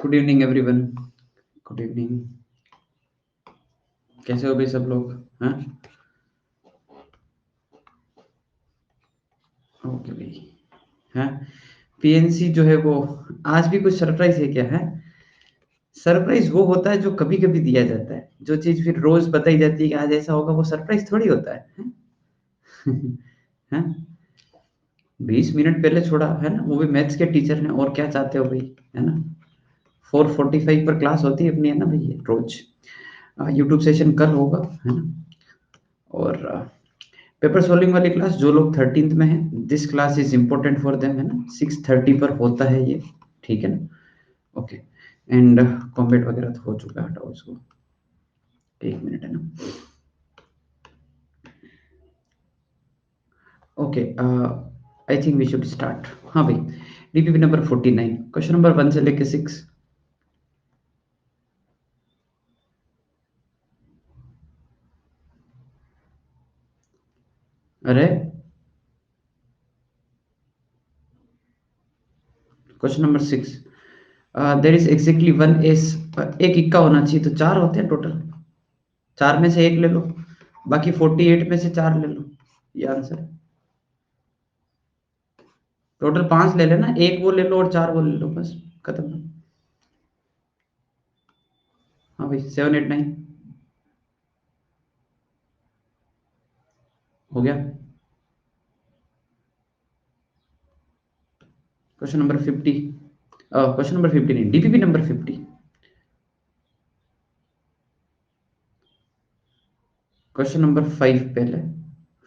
Good evening everyone. Good evening. कैसे हो भाई सब लोग? हैं? ओके भाई। हैं? पीएनसी जो है वो आज भी कुछ सरप्राइज है क्या? है सरप्राइज वो होता है जो कभी कभी दिया जाता है, जो चीज फिर रोज बताई जाती है कि आज ऐसा होगा, वो सरप्राइज थोड़ी होता है, हैं? हैं? 20 मिनट पहले छोड़ा है ना, वो भी मैथ्स के टीचर ने। और क्या चाहते हो भाई, है ना? 4:45 पर क्लास होती है अपनी, है ना भाई, रोज। यूट्यूब सेशन कल होगा, है ना? और पेपर सोल्विंग वाली क्लास जो लोग 13th में है, this class is important for them, है ना? 6:30 पर होता है ये, ठीक है ना? ओके। एंड कॉम्बेट वगैरह तो हो चुका है, हटाओ इसको। 1 मिनट, है ना? Okay, I think we should start. हाँ भाई, डीपीपी नंबर 49, क्वेश्चन नंबर 1 से लेके 6। अरे, question number 6, there is exactly one S. एक इक्का होना चाहिए, तो 4 होते हैं टोटल। 4 में से एक ले लो, बाकी 48 में से 4 ले लो। ये आंसर है। टोटल 5 ले लेना, एक वो ले लो और 4 वो ले लो, बस खत्म। हाँ भाई, 7, 8, 9 हो गया। क्वेश्चन नंबर 50, क्वेश्चन नंबर 50 नहीं, डीपीपी नंबर 50। क्वेश्चन नंबर 5 पहले,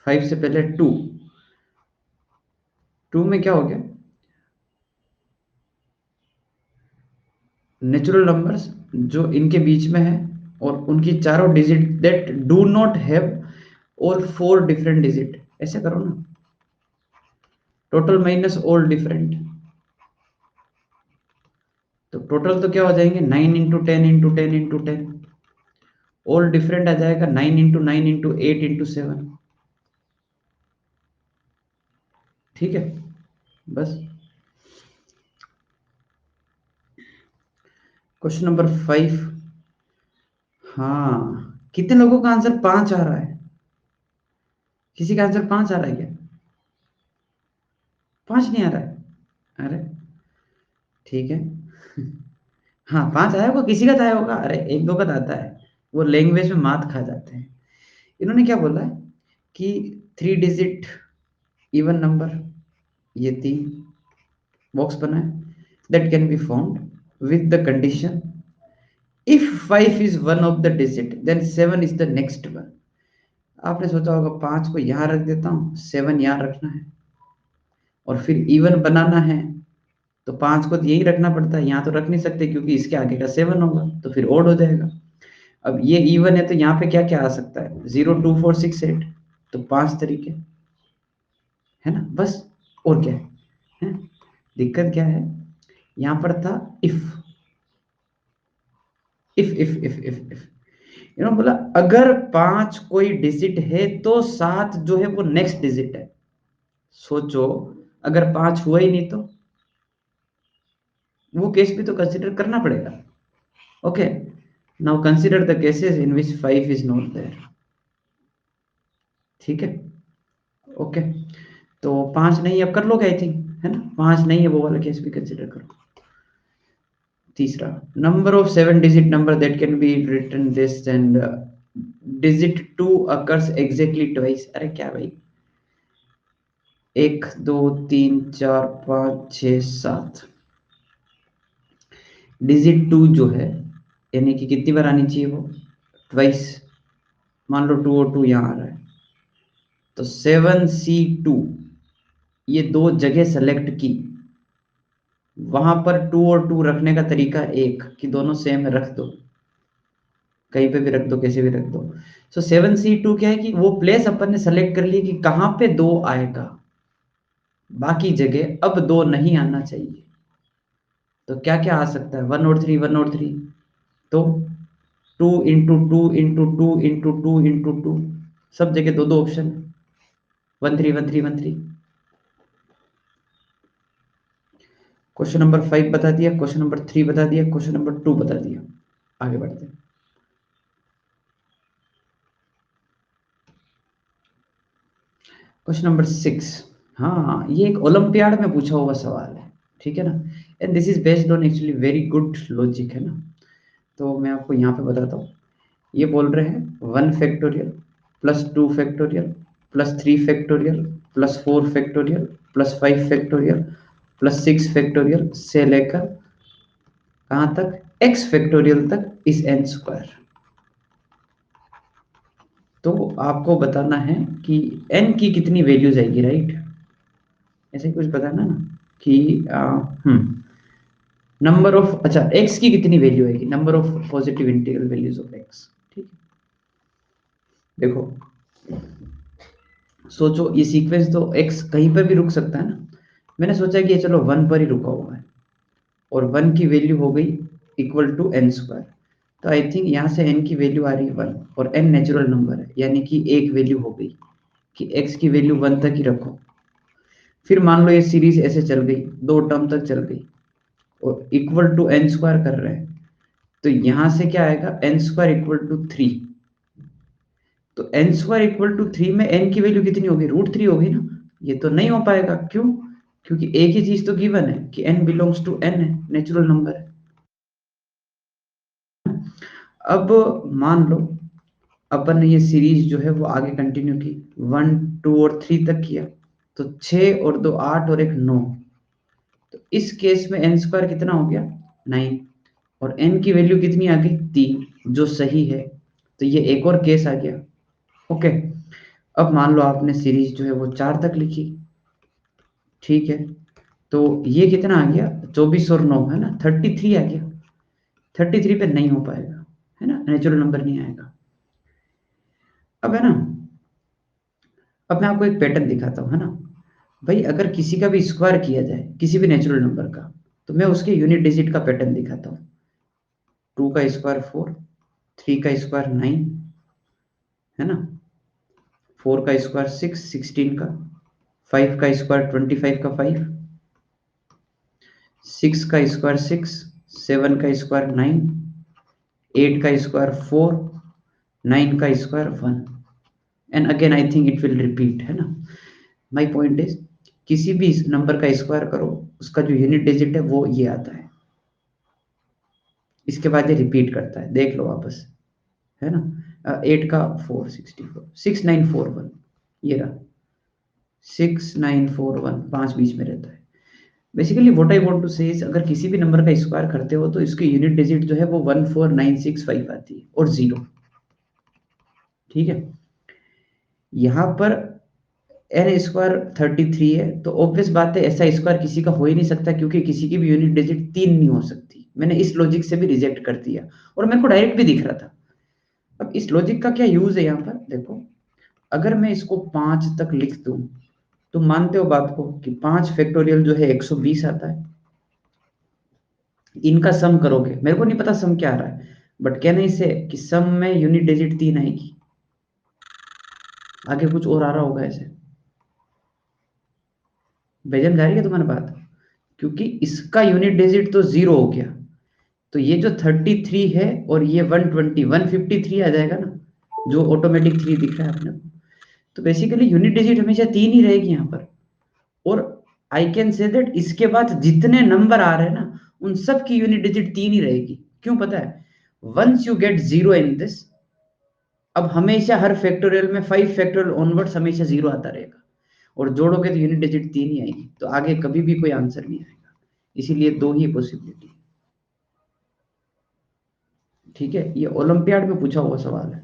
5 से पहले 2। 2 में क्या हो गया? नेचुरल नंबर्स जो इनके बीच में है और उनकी चारों digit that do not have all 4 different digit, ऐसे करो ना। टोटल माइनस ऑल डिफरेंट, तो टोटल तो क्या हो जाएंगे? 9 × 10 × 10 × 10। ऑल डिफरेंट आ जाएगा 9 × 9 × 8 × 7। ठीक है, बस। Question number 5। हाँ, कितने लोगों का आंसर 5 आ रहा है? किसी का आंसर 5 आ रहा है क्या? 5 नहीं आ रहा है? अरे, ठीक है। हाँ, 5 आया होगा, किसी का तो आया होगा। अरे, एक दो का तो आता है, वो लैंग्वेज में मात खा जाते हैं। इन्होंने क्या बोला है कि 3 डिजिट इवन नंबर, ये 3 बॉक्स बना है, that can be found with the condition if 5 is one of the digit then 7 is the next one. आपने सोचा होगा 5 को यहां रख देता हूँ, 7 यहां रखना है, और फिर इवन बनाना है तो 5 को तो यही रखना पड़ता है, यहाँ तो रख नहीं सकते क्योंकि इसके आगे का 7 होगा, तो फिर ओड हो जाएगा। अब ये इवन है तो यहाँ पे क्या क्या आ सकता है? 0, 2, 4, 6, 8, तो 5 तरीके, है ना? बस, और क्या है? दिक्कत क्या है? यहाँ पर था इफ इन्होंने बोला अगर 5 कोई डिजिट है तो 7 जो है वो नेक्स्ट डिजिट है। सोचो, अगर 5 हुआ ही नहीं तो वो केस भी तो कंसिडर करना पड़ेगा। Okay, now consider the cases in which 5 is not there. ठीक है, ओके। तो 5 नहीं, अब कर लोगे आई थिंक, है ना? 5 नहीं है, वो वाला केस भी कंसिडर करो। तीसरा, number of 7 digit number that can be written this and digit 2 occurs exactly twice. अरे क्या भाई, 1, 2, 3, 4, 5, 6, 7 डिजिट 2 जो है, यानी कि कितनी बार आनी चाहिए वो? ट्वाइस। मान लो 2 और 2 यहाँ आ रहा है, तो 7C2, ये दो जगह सेलेक्ट की, वहां पर 2 और 2 रखने का तरीका एक कि दोनों सेम रख दो, कहीं पे भी रख दो, कैसे भी रख दो। सो 7C2 क्या है कि वो प्लेस अपन ने सेलेक्ट कर ली कि कहां पे 2 आएगा, बाकी जगह अब 2 नहीं आना चाहिए। तो क्या क्या आ सकता है? 1 और 3, 1 और 3, तो 2 × 2 × 2 × 2 × 2, सब जगह दो दो ऑप्शन, 1 3 1 3 1 3। क्वेश्चन नंबर 5 बता दिया, क्वेश्चन नंबर 3 बता दिया, क्वेश्चन नंबर 2 बता दिया। आगे बढ़ते हैं। Question number 6। हाँ, ये एक ओलंपियाड में पूछा हुआ सवाल है, ठीक है ना। And this is based on actually very good logic, है ना। तो मैं आपको यहाँ पे बताता हूँ। ये बोल रहे हैं 1 factorial plus 2 factorial plus 3 factorial plus 4 factorial plus 5 factorial plus 6 factorial से लेकर कहाँ तक, x फैक्टोरियल तक इज n स्क्वायर। तो आपको बताना है कि n की कितनी वैल्यूज आएगी, राइट। ऐसे ही कुछ बताना ना कि नंबर ऑफ, अच्छा x की कितनी वैल्यू आएगी, number of positive integral values of x। ठीक है, देखो सोचो, ये सीक्वेंस तो x कहीं पर भी रुक सकता है ना। मैंने सोचा कि ये चलो 1 पर ही रुका हुआ है और 1 की वैल्यू हो गई इक्वल टू n स्क्वायर। तो आई थिंक यहाँ से n की वैल्यू आ रही है 1 और n नेचुरल नंबर है, यानी कि एक वैल्यू हो गई कि x की वैल्यू 1 तक ही रखो। फिर मान लो ये सीरीज ऐसे चल गई, 2 टर्म तक चल गई और इक्वल टू n स्क्वायर कर रहे हैं। तो यहाँ से क्या आएगा, n स्क्वायर इक्वल टू 3। तो n स्क्वायर इक्वल टू 3 में n की वैल्यू कितनी होगी, √3 होगी ना। ये तो नहीं हो पाएगा, क्यों, क्योंकि एक ही चीज तो गिवन है कि n बिलोंग्स टू n है, नेचुरल नंबर है। अब मान लो अपन ने ये सीरीज जो है वो आगे कंटिन्यू की, 1 2 और 3 तक किया। तो 6 और 2 8 और 1 9। तो इस केस में n स्क्वायर कितना हो गया, 9। और n की वैल्यू कितनी आ गई, 3, जो सही है। तो ये एक और केस आ गया। ओके, अब मान लो आपने सीरीज जो है वो 4 तक लिखी, ठीक है। तो ये कितना आ गया, 24 और 9 है ना, 33 आ गया। 33 पे नहीं हो पाएगा, है ना, नेचुरल नंबर नहीं आएगा। अब है ना, अब मैं आपको एक पैटर्न दिखाता हूँ, है ना। भाई अगर किसी का भी स्क्वायर किया जाए किसी भी नेचुरल नंबर का, तो मैं उसके यूनिट डिजिट का पैटर्न दिखाता हूँ। 2 का स्क्वायर 4, 3 का स्क्वायर 9, है ना, 4 का स्क्वायर 6 16 का, 5 का स्क्वायर 25 का 5, 6 का स्क्वायर 6, 7 का स्क्वायर 9, 8 का स्क्वायर 4, 9 का square 1। And again I think it will repeat, है ना। माई पॉइंट इज, किसी भी नंबर का स्क्वायर करो, उसका जो यूनिट डिजिट है वो ये आता है। इसके बाद ये रिपीट करता है, देख लो वापस, है ना। 8 का 4 64, 6941, ये रहा 6941, 5 बीच में रहता है। Basically what I want to say is, अगर किसी भी नंबर का स्क्वायर करते हो तो इसकी यूनिट डिजिट जो है वो 14965 आती है और 0। ठीक है, यहाँ पर एन स्क्वायर 33 है, तो ऑब्वियस बात है ऐसा स्क्वायर किसी का हो ही नहीं सकता, क्योंकि किसी की भी यूनिट डिजिट 3 नहीं हो सकती। मैंने इस लॉजिक से भी रिजेक्ट कर दिया और मेरे को डायरेक्ट भी दिख रहा था। अब इस लॉजिक का क्या यूज है यहाँ पर, देखो अगर मैं इसको 5 तक लिख दूं, तो मानते हो बात को कि 5 फैक्टोरियल जो है 120 आता है। इनका सम करोगे, मेरे को नहीं पता सम क्या आ रहा है, बट कहना इसे कि सम में यूनिट डिजिट 3 आएगी। आगे कुछ और आ रहा होगा ऐसे, बेजम जा रही है तुम्हारी बात, क्योंकि इसका यूनिट डिजिट तो 0 हो गया। तो ये जो 33 है और ये 120 153 आ जाएगा ना, जो ऑटोमेटिक 3 दिख रहा है अपने को। तो बेसिकली यूनिट डिजिट हमेशा 3 ही रहेगी यहाँ पर। और आई कैन से दैट इसके बाद जितने नंबर आ रहे हैं ना, उन सब की यूनिट डिजिट 3 ही रहेगी। क्यों पता है, once you get 0 in this, अब हमेशा हर फैक्टोरियल में 5 फैक्टोरियल ऑनवर्ड्स हमेशा 0 आता रहेगा। और जोड़ोगे तो यूनिट डिजिट 3 ही आएगी, तो आगे कभी भी कोई आंसर नहीं आएगा। इसीलिए 2 ही पॉसिबिलिटी। ठीक है, ये ओलंपियाड में पूछा हुआ सवाल है,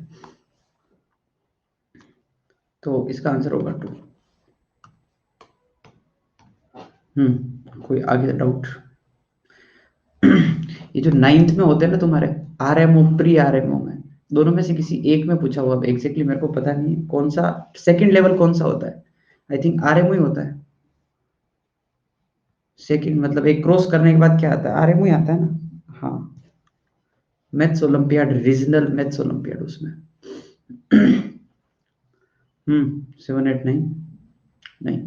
तो इसका आंसर होगा 2। कोई आगे डाउट। ये जो 9th में होते हैं ना तुम्हारे, आरएमओ प्री आरएमओ में, दोनों में से किसी एक में पूछा हुआ, एग्जैक्टली मेरे को पता नहीं है कौन सा सेकंड लेवल कौन सा होता है। आई थिंक आरएमओ ही होता है सेकंड, मतलब एक क्रॉस करने के बाद क्या आता है, आरएमओ ही आता है ना। हाँ, maths olympiad, regional maths olympiad उसमें। 7 8 9 नहीं,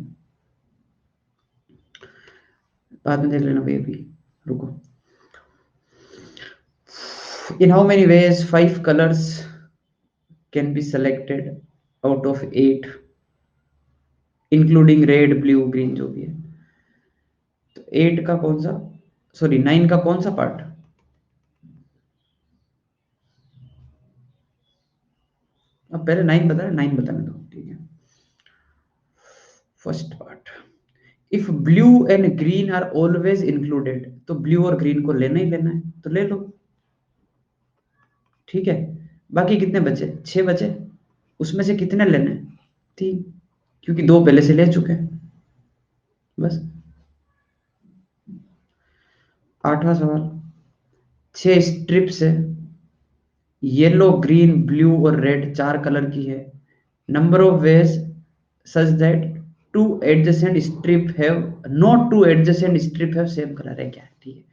बाद में देख लेना भैया, भी रुको। In how many ways 5 colors can be selected out of 8, including red, blue, green, जो भी है। तो 8 का कौन सा, सॉरी 9 का कौन सा पार्ट? अब पहले 9 बता, 9 बताने दो, ठीक है। First part, if blue and green are always included, तो ब्लू और ग्रीन को लेना ही लेना है, तो ले लो, ठीक है। बाकी कितने बचे? 6 बचे, उसमें से कितने लेने हैं? 3, क्योंकि 2 पहले से ले चुके हैं, बस। 8वां सवाल, 6 स्ट्रिप्स है, येलो, ग्रीन, ब्लू और रेड 4 कलर की है। Number of ways such that two adjacent strip have, not two adjacent strip have same colour है, क्या? ठीक है,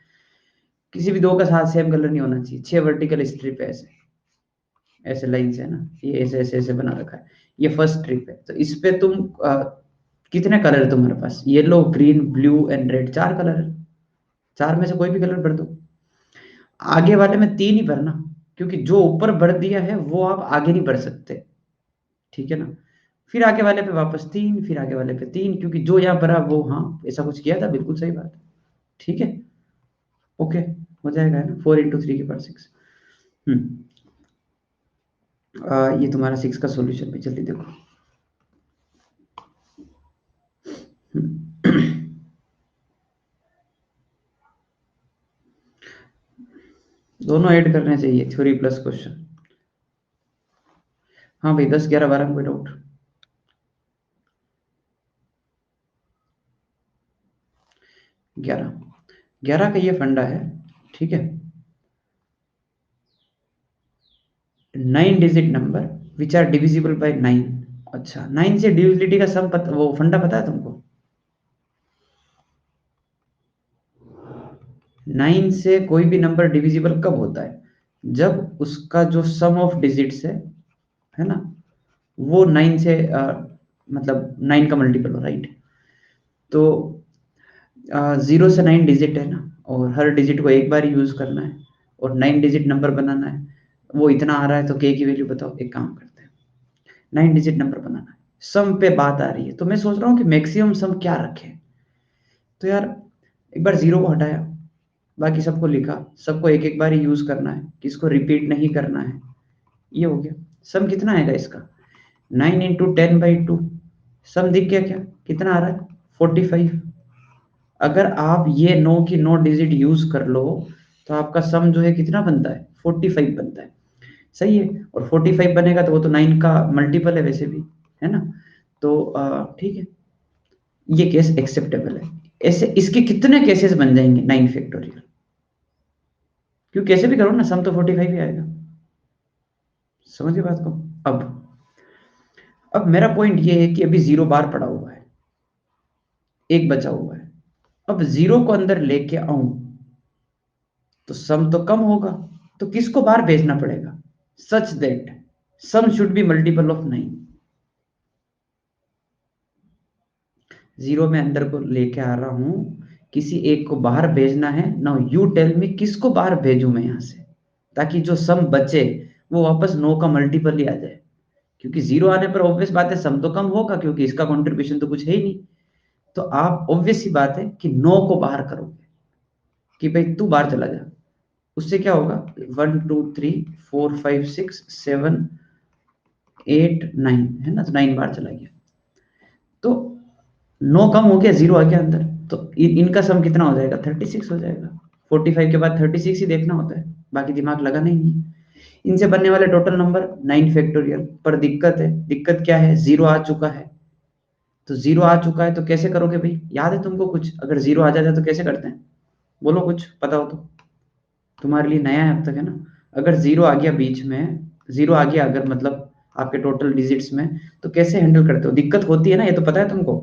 किसी भी दो का साथ सेम कलर नहीं होना चाहिए। 6 वर्टिकल स्ट्रिप है, ऐसे ऐसे लाइन से है ना, ये ऐसे ऐसे ऐसे बना रखा है, ये फर्स्ट स्ट्रिप है। तो इस पे तुम कितने कलर है तुम्हारे पास? Yellow, green, blue and red, 4 colour है। 4 में से कोई भी कलर भर दो। आगे वाले में 3 ही भरना, क्योंकि जो ऊपर भर दिया है वो आप आगे नहीं भर सकते, ठीक है ना। फिर आगे वाले पे वापस 3, फिर आगे वाले पे 3, क्योंकि जो यहाँ भरा वो, हाँ ऐसा कुछ किया था, बिल्कुल सही बात है, ठीक है। ओके, हो जाएगा, है ना। 4 × 3 के पावर 6। ये तुम्हारा 6 का सॉल्यूशन भी जल्दी देखो। दोनों ऐड करने चाहिए, थ्योरी प्लस क्वेश्चन। हाँ भाई, 10, 11, 12 में कोई डाउट? 11, 11 का ये फंडा है, ठीक है। 9 digit number which are divisible by 9। अच्छा, 9 से डिविजिबिलिटी का सम वो फंडा पता है तुमको? 9 से कोई भी नंबर डिविजिबल कब होता है? जब उसका जो सम ऑफ डिजिट्स है ना, वो 9 से मतलब 9 का मल्टीपल हो, राइट। तो 0 से 9 डिजिट है ना, और हर डिजिट को एक बार यूज करना है, और 9 डिजिट नंबर बनाना है। वो इतना आ रहा है, तो के की वैल्यू बताओ, एक काम करते हैं, 9 डिजिट नंबर बनाना है, सम पे बात आ रही है, तो मैं सोच रहा हूँ कि मैक्सिमम सम क्या रखें। तो यार, एक बार 0 को हटाया, बाकी सबको लिखा, सबको एक एक बार ही यूज करना है, किसको रिपीट नहीं करना है। ये हो गया। सम कितना आएगा इसका? 9 × 10/2। सम दिख गया क्या? कितना आ रहा है? 45। अगर आप ये 9 की 9 डिजिट यूज कर लो, तो आपका सम जो है कितना बनता है? 45 बनता है, सही है। और 45 बनेगा तो वो तो 9 का मल्टीपल है वैसे भी, है ना। तो ठीक है, ये केस एक्सेप्टेबल है। ऐसे इसके कितने केसेस बन जाएंगे 9 फैक्टोरियल? क्यों, कैसे भी करो ना, सम तो 45 ही आएगा। समझ गए बात को? अब मेरा पॉइंट ये है कि अभी 0 बार पड़ा हुआ है, एक बचा हुआ है। अब 0 को अंदर लेके आऊं तो सम तो कम होगा, तो किसको बाहर भेजना पड़ेगा? Such that sum should be multiple of 9। 0 में अंदर को लेके आ रहा हूं, किसी एक को बाहर भेजना है। नाउ यू टेल मी, किसको बाहर भेजूं मैं यहां से, ताकि जो सम बचे वो वापस 9 का मल्टीपल ही आ जाए। क्योंकि 0 आने पर ऑब्वियस बात है सम तो कम होगा, क्योंकि इसका कंट्रीब्यूशन तो कुछ है ही नहीं। तो आप ऑब्वियस सी बात है कि 9 को बाहर करोगे, कि भाई तू बाहर चला जा। उससे क्या होगा? 1 2 3 4 5 6 7 8 9, है ना, तो 9 बार चला गया। तो 9 कम हो गया, 0 आ गया अंदर, तो इनका सम कितना हो जाएगा? 36 हो जाएगा। 45 के बाद 36 ही देखना होता है, बाकी दिमाग लगाना ही नहीं। इनसे बनने वाले टोटल नंबर 9 फैक्टोरियल। पर दिक्कत है, दिक्कत क्या है? 0 आ चुका है। तो 0 आ चुका है तो कैसे करोगे भाई? याद है तुमको कुछ? अगर 0 आ जाता है तो कैसे करते हैं? बोलो, कुछ पता हो तो। तुम्हारे लिए नया है अब तक, है ना। अगर 0 आ गया बीच में, 0 आ गया अगर मतलब आपके टोटल डिजिट्स में, तो कैसे हैंडल करते हो? दिक्कत होती है ना, ये तो पता है तुमको।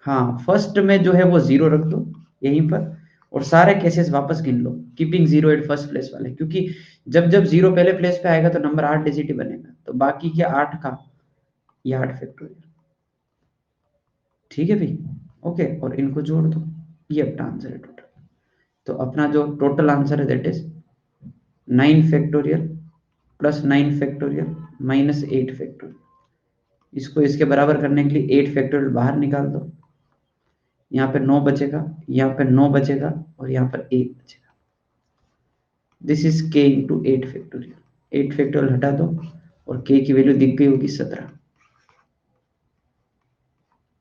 हाँ, फर्स्ट में जो है वो 0 रख दो यहीं पर, और सारे केसेस वापस गिन लो, कीपिंग 0 एट फर्स्ट प्लेस वाले, क्योंकि जब जब 0 पहले प्लेस पे आएगा तो नंबर 8 डिजिट ही बनेगा, तो बाकी क्या 8 का, ये 8 फैक्टोरियल। ठीक है भाई, ओके, और इनको जोड़ दो, ये अपना आंसर है टोटल। तो अपना जो टोटल आंसर है that is 9 factorial plus 9 factorial minus 8 factorial. इसको इसके बराबर करने के लिए 8 फैक्टोरियल बाहर निकाल दो, यहाँ पे 9 बचेगा, यहाँ पे 9 बचेगा और यहाँ पर 1 बचेगा। This is k into 8 factorial. 8 factorial हटा दो और k की वैल्यू दिख गई होगी 17।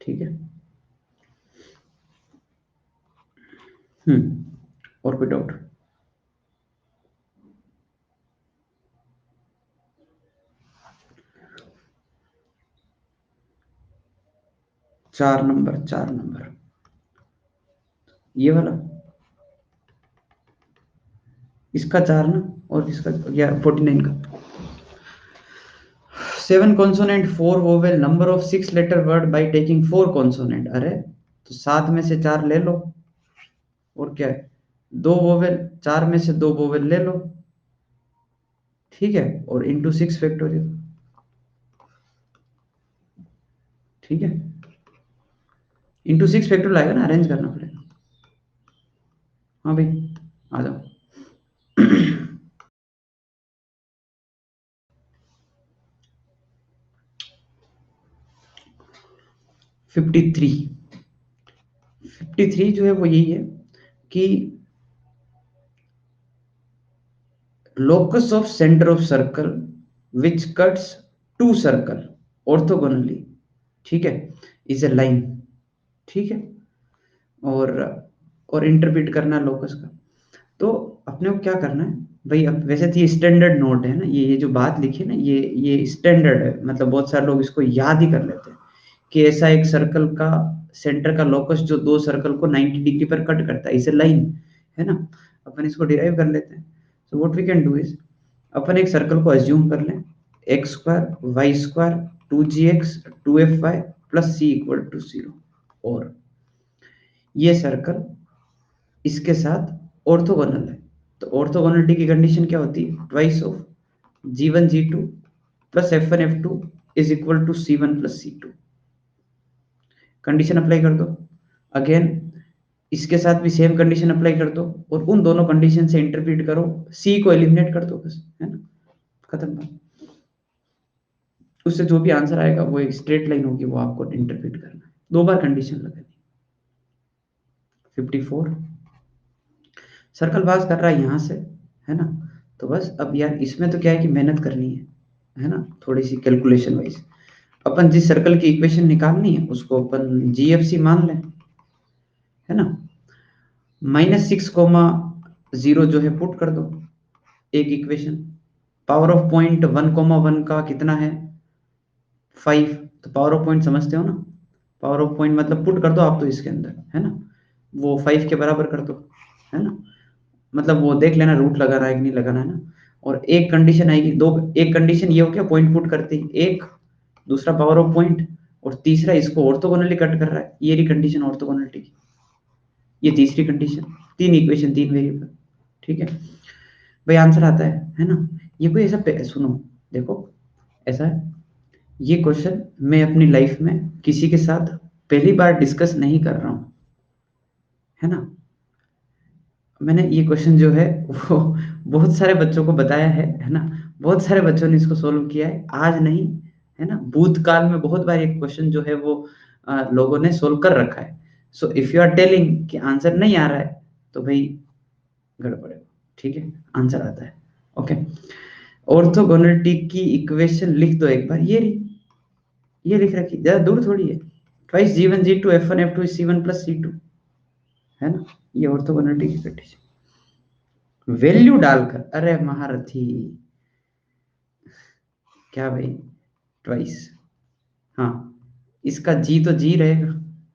ठीक है। और कोई डाउट? चार नंबर, 4 नंबर ये वाला, इसका 4 ना, और इसका या 49 का। 7 consonant 4 vowel number of 6 letter word by taking 4 consonant। अरे तो 7 में से 4 ले लो, और क्या है, 2 वोवेल, 4 में से 2 वोवेल ले लो, ठीक है, और इंटू 6 फैक्टोरियल। ठीक है, इंटू 6 फैक्टोरियल आएगा ना, अरेंज करना पड़ेगा। हाँ भाई, आ जाओ। 53। 53 जो है वो यही है कि locus of center of circle which cuts two circle orthogonally, ठीक है, इज ए लाइन। ठीक है, और और इंटरप्रेट करना है लोकस का। तो अपने को क्या करना है भाई, अब वैसे तो ये स्टैंडर्ड नोट है ना, ये जो बात लिखी है ना, ये स्टैंडर्ड है, मतलब बहुत सारे लोग इसको याद ही कर लेते हैं कि ऐसा एक सर्कल का सेंटर का लोकस जो दो सर्कल को 90 डिग्री पर कट करता है, इसे लाइन है ना। अपन इसको डिराइव कर लेते हैं। So what we can do is, अपन एक सर्कल को एज्यूम कर लें, X square Y square 2gx 2fy plus C equal to 0, और ये सर्कल इसके साथ ऑर्थोगोनल है। तो ऑर्थोगोनलिटी की कंडीशन क्या होती है, twice of g1 g2 plus f1 f2 is equal to c1 plus c2। Condition apply कर दो, अगेन इसके साथ भी सेम कंडीशन अप्लाई कर दो, और उन दोनों कंडीशन से इंटरप्रेट करो, सी को एलिमिनेट कर दो, बस है ना, खत्म बात। उससे जो भी आंसर आएगा वो एक स्ट्रेट लाइन होगी, वो आपको इंटरप्रेट करना है, 2 बार कंडीशन लगानी। 54 सर्कल पास कर रहा है यहाँ से, है ना। तो बस अब यार इसमें तो क्या है कि मेहनत करनी है ना, थोड़ी सी कैलकुलेशन वाइज। अपन जिस सर्कल की इक्वेशन निकालनी है उसको अपन जीएफसी मान लें, है ना। -6, 0 जो है पुट कर दो, एक इक्वेशन। पावर ऑफ पॉइंट 1, 1 का कितना है, 5। तो पावर ऑफ पॉइंट समझते हो ना, पावर ऑफ पॉइंट मतलब पुट कर दो आप तो इसके अंदर, है ना, वो 5 के बराबर कर दो, है ना। मतलब वो देख लेना रूट लगाना है कि नहीं लगाना, है ना। और एक कंडीशन आएगी, दो, एक कंडीशन ये हो गया पॉइंट पुट करते ही एक, दूसरा पावर ऑफ पॉइंट, और तीसरा इसको ऑर्थोगोनली कट कर रहा है, ये रही कंडीशन ऑर्थोगोनलिटी की, ये तीसरी कंडीशन। 3 इक्वेशन 3 वेरिएबल, ठीक है भाई, आंसर आता है ना। ये कोई ऐसा सुनो, देखो ऐसा है, ये क्वेश्चन मैं अपनी लाइफ में किसी के साथ पहली बार डिस्कस नहीं कर रहा हूँ, है ना। मैंने ये क्वेश्चन जो है वो बहुत सारे बच्चों को बताया है ना, बहुत सारे बच्चों ने इसको सोल्व किया है, आज नहीं, है ना, भूतकाल में बहुत बार ये क्वेश्चन जो है वो लोगों ने सोल्व कर रखा है। So if you are telling कि आंसर नहीं आ रहा है तो भाई गड़बड़ है, ठीक है, आंसर आता है। ओके, ऑर्थोगोनलिटी की इक्वेशन लिख दो एक बार, ये लिख रखी, ज्यादा दूर थोड़ी है, twice G1 G2 f1 f2 c1 plus c2, है ना, ये ऑर्थोगोनलिटी की कंडीशन। वैल्यू डालकर, अरे महारथी, क्या भाई, ट्वाइस, हाँ, इसका जी तो जी रहेगा,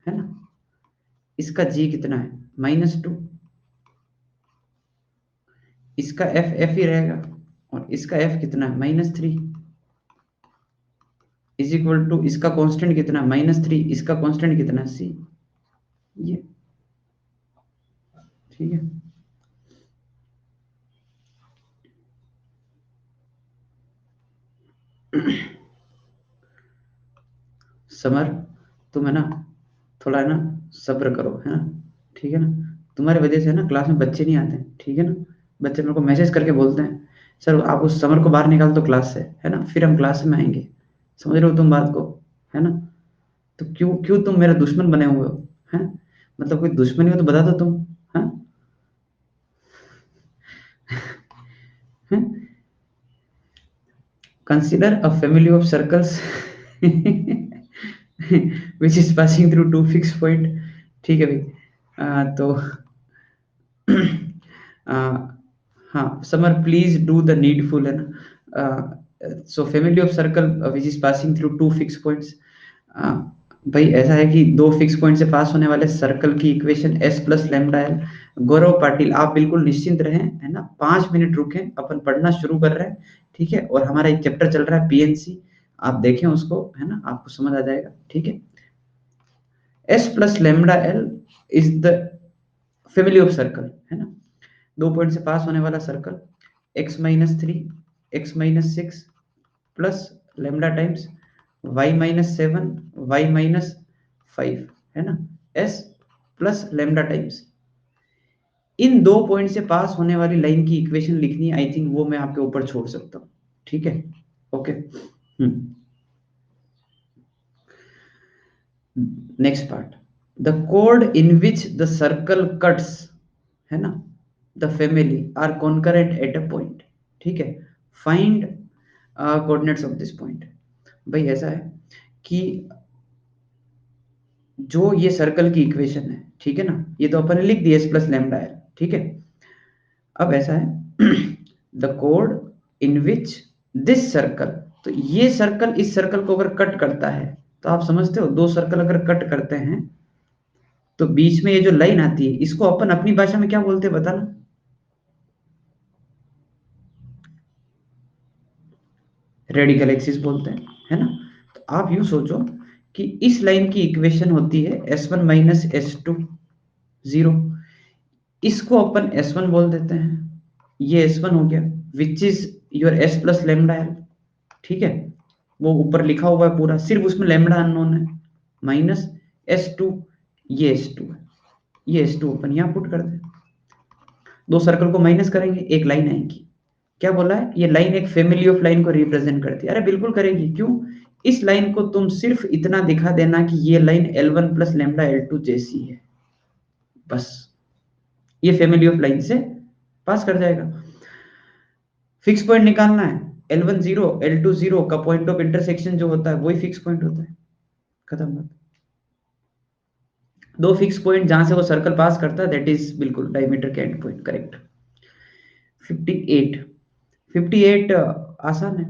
है ना, इसका जी कितना है, -2, इसका एफ एफ ही रहेगा, और इसका एफ कितना है, -3, इज इक्वल टू इसका कांस्टेंट कितना है, -3, इसका कांस्टेंट कितना है, सी, ये, ठीक है। समर, तुम है ना, थोड़ा है ना सब्र करो, है ना, ठीक है ना। तुम्हारी वजह से ना क्लास में बच्चे नहीं आते, ठीक है ना। बच्चे मेरे को मैसेज करके बोलते हैं, सर आप उस समर को बाहर निकाल दो क्लास से, है ना, फिर हम क्लास में आएंगे। समझ रहे हो तुम बात को, है ना। तो क्यों क्यों तुम मेरा दुश्मन बने हुए हो, हैं? मतलब कोई दुश्मनी हो तो बता दो तुम, हैं? हैं? Consider a family of circles which is passing through two fixed point। ठीक है भाई। तो आ, हाँ summer please do the needful, है ना। So family of circle which is passing through two fix points. भाई ऐसा है कि दो फिक्स पॉइंट से पास होने वाले सर्कल की equation S plus lambda L. Gaurav Patil आप बिल्कुल निश्चिंत रहें, है ना, 5 मिनट रुकें, अपन पढ़ना शुरू कर रहे हैं, ठीक है। और हमारा एक चैप्टर चल रहा है पीएनसी, आप देखें उसको, है ना, आपको समझ आ जाएगा, ठीक है। S plus lambda L is the family of circle, है ना। दो पॉइंट से पास होने वाला circle, x-3 x-6 plus lambda times y-7 y-5, है ना, s प्लस लेमडा टाइम्स। इन दो पॉइंट से पास होने वाली लाइन की इक्वेशन लिखनी है, आई थिंक वो मैं आपके ऊपर छोड़ सकता हूँ, ठीक है, ओके। नेक्स्ट पार्ट, द कोड in which the circle cuts, है ना, the family are concurrent at a point, ठीक है। Find coordinates of this point. भाई ऐसा है कि जो ये सर्कल की इक्वेशन है, ठीक है ना, ये तो अपन ने लिख दी एस प्लस लेमडा है, ठीक है। अब ऐसा है द कोड इन विच दिस सर्कल, तो ये सर्कल इस सर्कल को अगर कट करता है, तो आप समझते हो दो सर्कल अगर कट करते हैं तो बीच में ये जो लाइन आती है, इसको अपन अपनी भाषा में क्या बोलते हैं बताना। रेडिकल एक्सिस बोलते हैं, है ना। तो आप यूं सोचो कि इस लाइन की इक्वेशन होती है S1 माइनस S2 जीरो, इसको अपन S1 बोल देते हैं, ये S1 हो गया, which is your S plus lambda L, ठीक है। वो ऊपर लिखा हुआ है पूरा, सिर्फ उसमें लेमडा अननोन है, माइनस S2, ये S2 है, ये S2 अपन यहाँ पुट कर दें। दो सर्कल को माइनस करेंगे, एक लाइन आएगी। क्या बोला है, ये लाइन एक फैमिली ऑफ लाइन को रिप्रेजेंट करती है। अरे बिल्कुल करेगी, क्यों। इस लाइन को तुम सिर्फ इतना दिखा देना कि ये line L1 plus lambda L2 जैसी है, बस ये फैमिली ऑफ लाइन से पास कर जाएगा। फिक्स पॉइंट निकालना है, L1 0 L2 0 का पॉइंट ऑफ इंटरसेक्शन जो होता है वही फिक्स पॉइंट होता है, खत्म बात। दो फिक्स पॉइंट जहां से वो सर्कल पास करता है, दैट इज बिल्कुल डायमीटर के एंड पॉइंट, करेक्ट। 58 58 आसान है,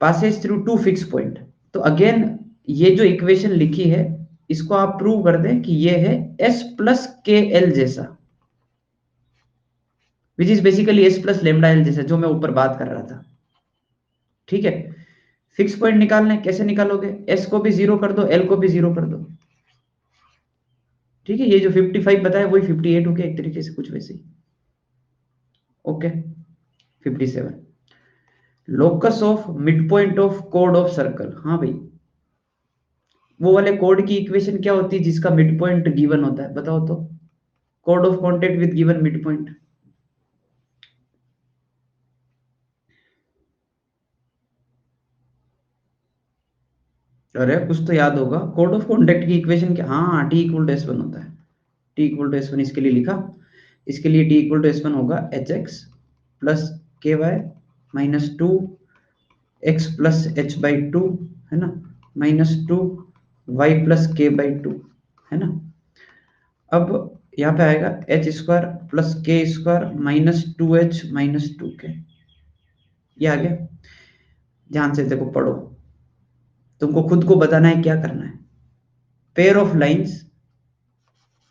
passes through two fix point. तो अगेन ये जो इक्वेशन लिखी है, इसको आप प्रूव कर दें कि ये है S प्लस के एल जैसा, which is basically S plus lambda L जैसा, जो मैं ऊपर बात कर रहा था, ठीक है। फिक्स पॉइंट निकालना है, कैसे निकालोगे, S को भी जीरो कर दो, L को भी जीरो कर दो, ठीक है। ये जो 55 बताया वही 58 हो गया, एक तरीके से कुछ वैसे ही, okay. 57, locus of mid point of कोड ऑफ सर्कल। हाँ भाई, वो वाले कोड की इक्वेशन क्या होती है जिसका मिड पॉइंट गिवन होता है, बताओ तो। कोड of contact with given mid point. अरे कुछ तो याद होगा, कोड ऑफ कॉन्टेक्ट की इक्वेशन क्या, हाँ T equal to S one होता है। T equal to S one इसके लिए लिखा, इसके लिए T equal to S one होगा h x plus k y minus two x plus h by two, है ना, minus two y plus k by two, है ना। अब यहाँ पे आएगा एच स्क्वायर प्लस के square minus two H minus two के, ये आ गया। ध्यान से देखो पढ़ो, तुमको खुद को बताना है क्या करना है। Pair of lines,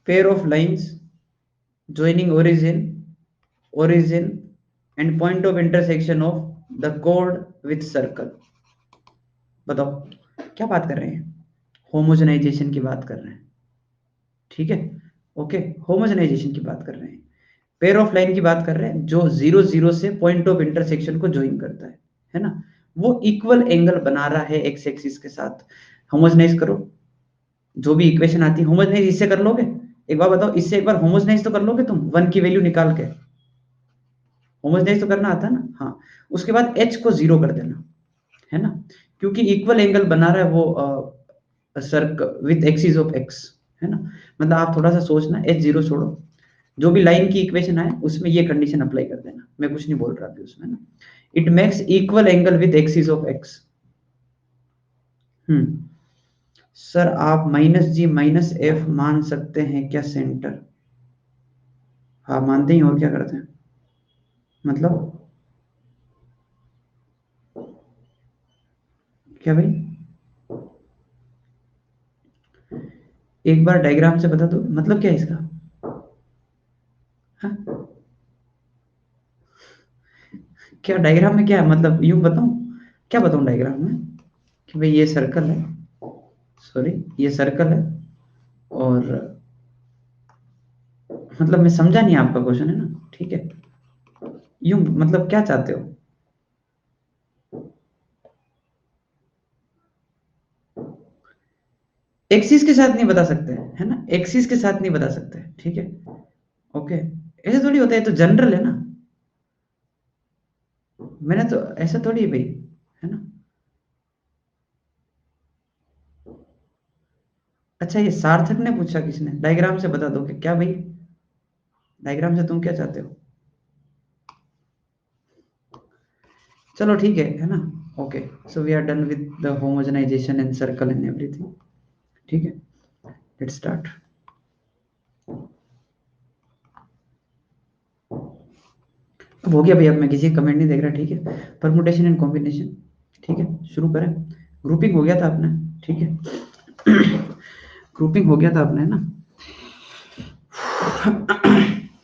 pair of lines joining origin and point of intersection of the chord with circle। बताओ क्या बात कर रहे हैं, होमोजेनाइजेशन की बात कर रहे हैं, ठीक है, ओके। होमोजेनाइजेशन की बात कर रहे हैं, पेयर ऑफ लाइन की बात कर रहे हैं, जो 0 0 से पॉइंट ऑफ इंटरसेक्शन को ज्वाइन करता है ना, वो इक्वल एंगल बना रहा है एक्स एक्सिस के साथ। होमोजेनाइज करो, जो भी इक्वेशन आती है होमोजेनाइज इससे कर लोगे? एक बार बताओ, इससे एक बार होमोजेनाइज तो कर लोगे तुम, वन की वैल्यू निकाल के? होमोजेनाइज तो करना आता है ना? हाँ। उसके बाद एच को जीरो कर देना, है ना, क्योंकि इक्वल एंगल बना रहा है वो circle with axis of x, है ना। मतलब आप थोड़ा सा सोचना, एच जीरो छोड़ो, जो भी लाइन की इक्वेशन आए उसमें ये कंडीशन अप्लाई कर देना, मैं कुछ नहीं बोल रहा अभी उसमें ना। It makes equal angle with axis of x. Sir आप माइनस जी माइनस एफ मान सकते हैं क्या सेंटर? हाँ मानते ही, और क्या करते हैं मतलब, क्या भाई? एक बार डायग्राम से बता दो, मतलब क्या है इसका? हाँ? क्या डायग्राम में क्या है, मतलब यूं बताऊं, क्या बताऊं डायग्राम में? कि भाई ये सर्कल है, सॉरी ये सर्कल है, और मतलब मैं समझा नहीं आपका क्वेश्चन, है ना, ठीक है। यूं मतलब क्या चाहते हो? एक्सिस के साथ नहीं बता सकते, है ना, एक्सिस के साथ नहीं बता सकते, ठीक है। ओके, ऐसे थोड़ी होता है, तो जनरल है ना, मैंने तो ऐसा थोड़ी है भाई, है ना। अच्छा ये सार्थक ने पूछा, किसने? डायग्राम से बता दो कि क्या भाई, डायग्राम से तुम क्या चाहते हो? चलो ठीक है ना। Okay, so we are done with the homogenization and circle and everything, ठीक है। Let's start. अब हो गया भाई, अब मैं किसी का कमेंट नहीं देख रहा, ठीक है। परमुटेशन एंड कॉम्बिनेशन, ठीक है, शुरू करें। ग्रुपिंग हो गया था आपने, ठीक है। ग्रुपिंग हो गया था आपने, है ना।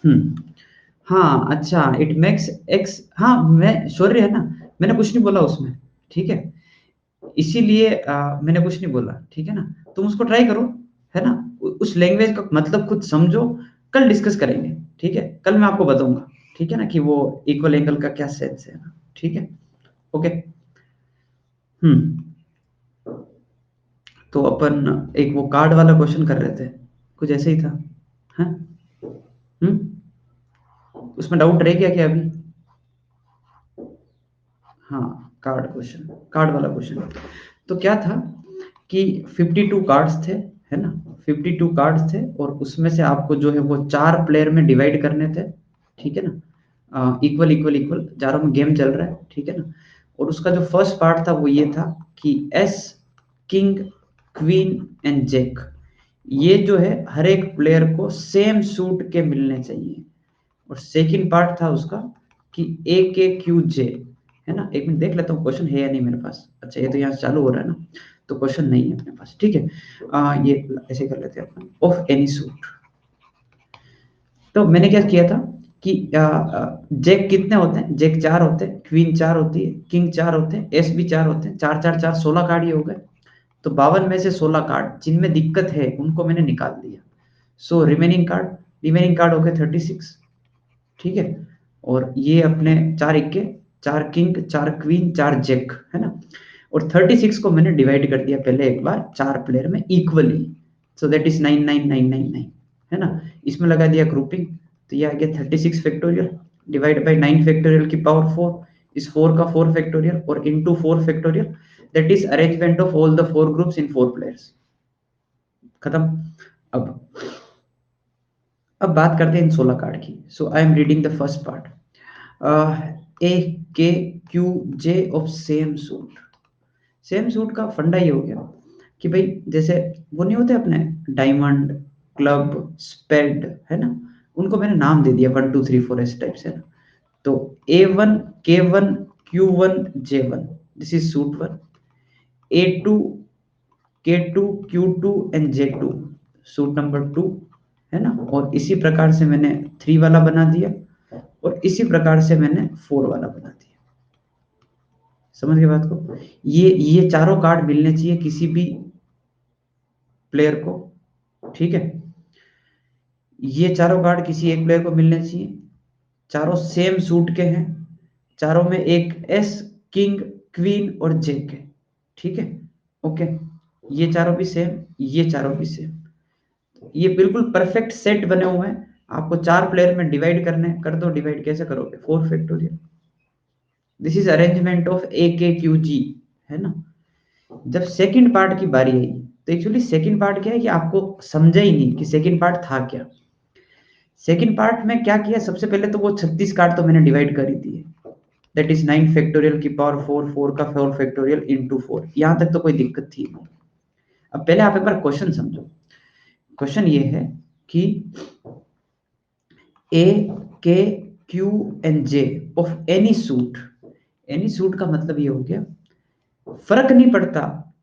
हम्म। हाँ अच्छा, इट मेक्स एक्स, हाँ मैं सॉरी, है ना, मैंने कुछ नहीं बोला उसमें, ठीक है। इसीलिए मैंने कुछ नहीं बोला, ठीक है ना। तुम उसको ट्राई करो, है ना, उस लैंग्वेज का मतलब खुद समझो। कल डिस्कस करेंगे, ठीक है, कल मैं आपको बताऊंगा, ठीक है ना, कि वो इक्वल एंगल का क्या सेंस है ना, ठीक है। ओके। हम्म। तो अपन एक वो कार्ड वाला क्वेश्चन कर रहे थे, कुछ ऐसे ही था, हाँ। हम्म। उसमें डाउट रह गया क्या अभी? हाँ, कार्ड क्वेश्चन, कार्ड वाला क्वेश्चन। तो क्या था कि 52 कार्ड्स थे, है ना, 52 कार्ड्स थे, और उसमें से आपको जो है वो चार प्लेयर में डिवाइड करने थे, ठीक है ना, इक्वल इक्वल इक्वल चारों में गेम चल रहा है, ठीक है ना। और उसका जो फर्स्ट पार्ट था वो ये था कि ace, king, queen and jack, ये जो है हर एक प्लेयर को सेम सूट के मिलने चाहिए। और सेकंड पार्ट था उसका कि ए के क्यू जे, है ना। एक मिनट देख लेता हूँ क्वेश्चन है या नहीं मेरे पास। अच्छा ये तो यहाँ से चालू हो रहा है ना, तो क्वेश्चन नहीं है अपने पास, ठीक है। ये ऐसे कर लेते हैं अपन, ऑफ एनी सूट। तो मैंने क्या किया था कि जैक कितने होते हैं? जैक चार होते हैं, क्वीन चार होती है, किंग चार होते हैं, एस भी चार होते हैं, चार चार चार 16 कार्ड ये हो गए। तो 52 में से 16 कार्ड जिनमें दिक्कत है उनको मैंने निकाल दिया। सो रिमेनिंग कार्ड हो गए 36, ठीक है। और ये अपने चार इक्के, चार किंग, चार क्वीन, चार जैक, है ना। और 36 को मैंने डिवाइड कर दिया पहले एक बार चार प्लेयर में इक्वली, सो दैट इज 99999, है ना। इसमें लगा दिया ग्रुपिंग, तो ये आ गया 36 फैक्टोरियल डिवाइड बाई 9 फैक्टोरियल की पावर 4, इस 4 का 4 फैक्टोरियल और into 4 factorial, that is arrangement of all the 4 groups in 4 players. खत्म। अब अब बात करते हैं इन 16 कार्ड की। So I am reading the first part, A K Q J of same suit. Same suit का फंडा ये हो गया कि भाई जैसे वो नहीं होते अपने डायमंड, क्लब, स्पेड, है ना, उनको मैंने नाम दे दिया 1 2 3 4 इस टाइप से ना। तो A1 K1 Q1 J1, this is suit one. A2 K2 Q2 and J2, suit number 2, है ना। और इसी प्रकार से मैंने 3 वाला बना दिया, और इसी प्रकार से मैंने 4 वाला बना दिया। समझ गए बात को? ये चारों कार्ड मिलने चाहिए किसी भी प्लेयर को, ठीक है। ये चारों कार्ड किसी एक प्लेयर को मिलने चाहिए, चारों सेम सूट के हैं, चारों में एक एस, किंग, क्वीन और जैक है, ठीक है। ओके, ये चारों भी सेम, ये चारों भी सेम, ये बिल्कुल परफेक्ट सेट बने हुए हैं। आपको 4 प्लेयर में डिवाइड करने, कर दो डिवाइड, कैसे करोगे? 4 factorial. This is arrangement of A K Q जी, है ना। जब सेकंड पार्ट की बारी आई, तो एक्चुअली सेकंड पार्ट क्या है कि आपको समझा ही नहीं कि सेकंड पार्ट था क्या। सेकंड पार्ट में क्या किया, सबसे पहले तो वो 36 कार्ड तो मैंने डिवाइड कर ही दिए, दैट इज 9 फैक्टोरियल की पावर 4, 4 का 4 फैक्टोरियल इंटू 4। यहां तक तो कोई दिक्कत थी नहीं। अब पहले आप एक बार क्वेश्चन समझो। क्वेश्चन ये है कि ए K Q and J of any suit, any suit का मतलब ये हो गया फर्क नहीं पड़ता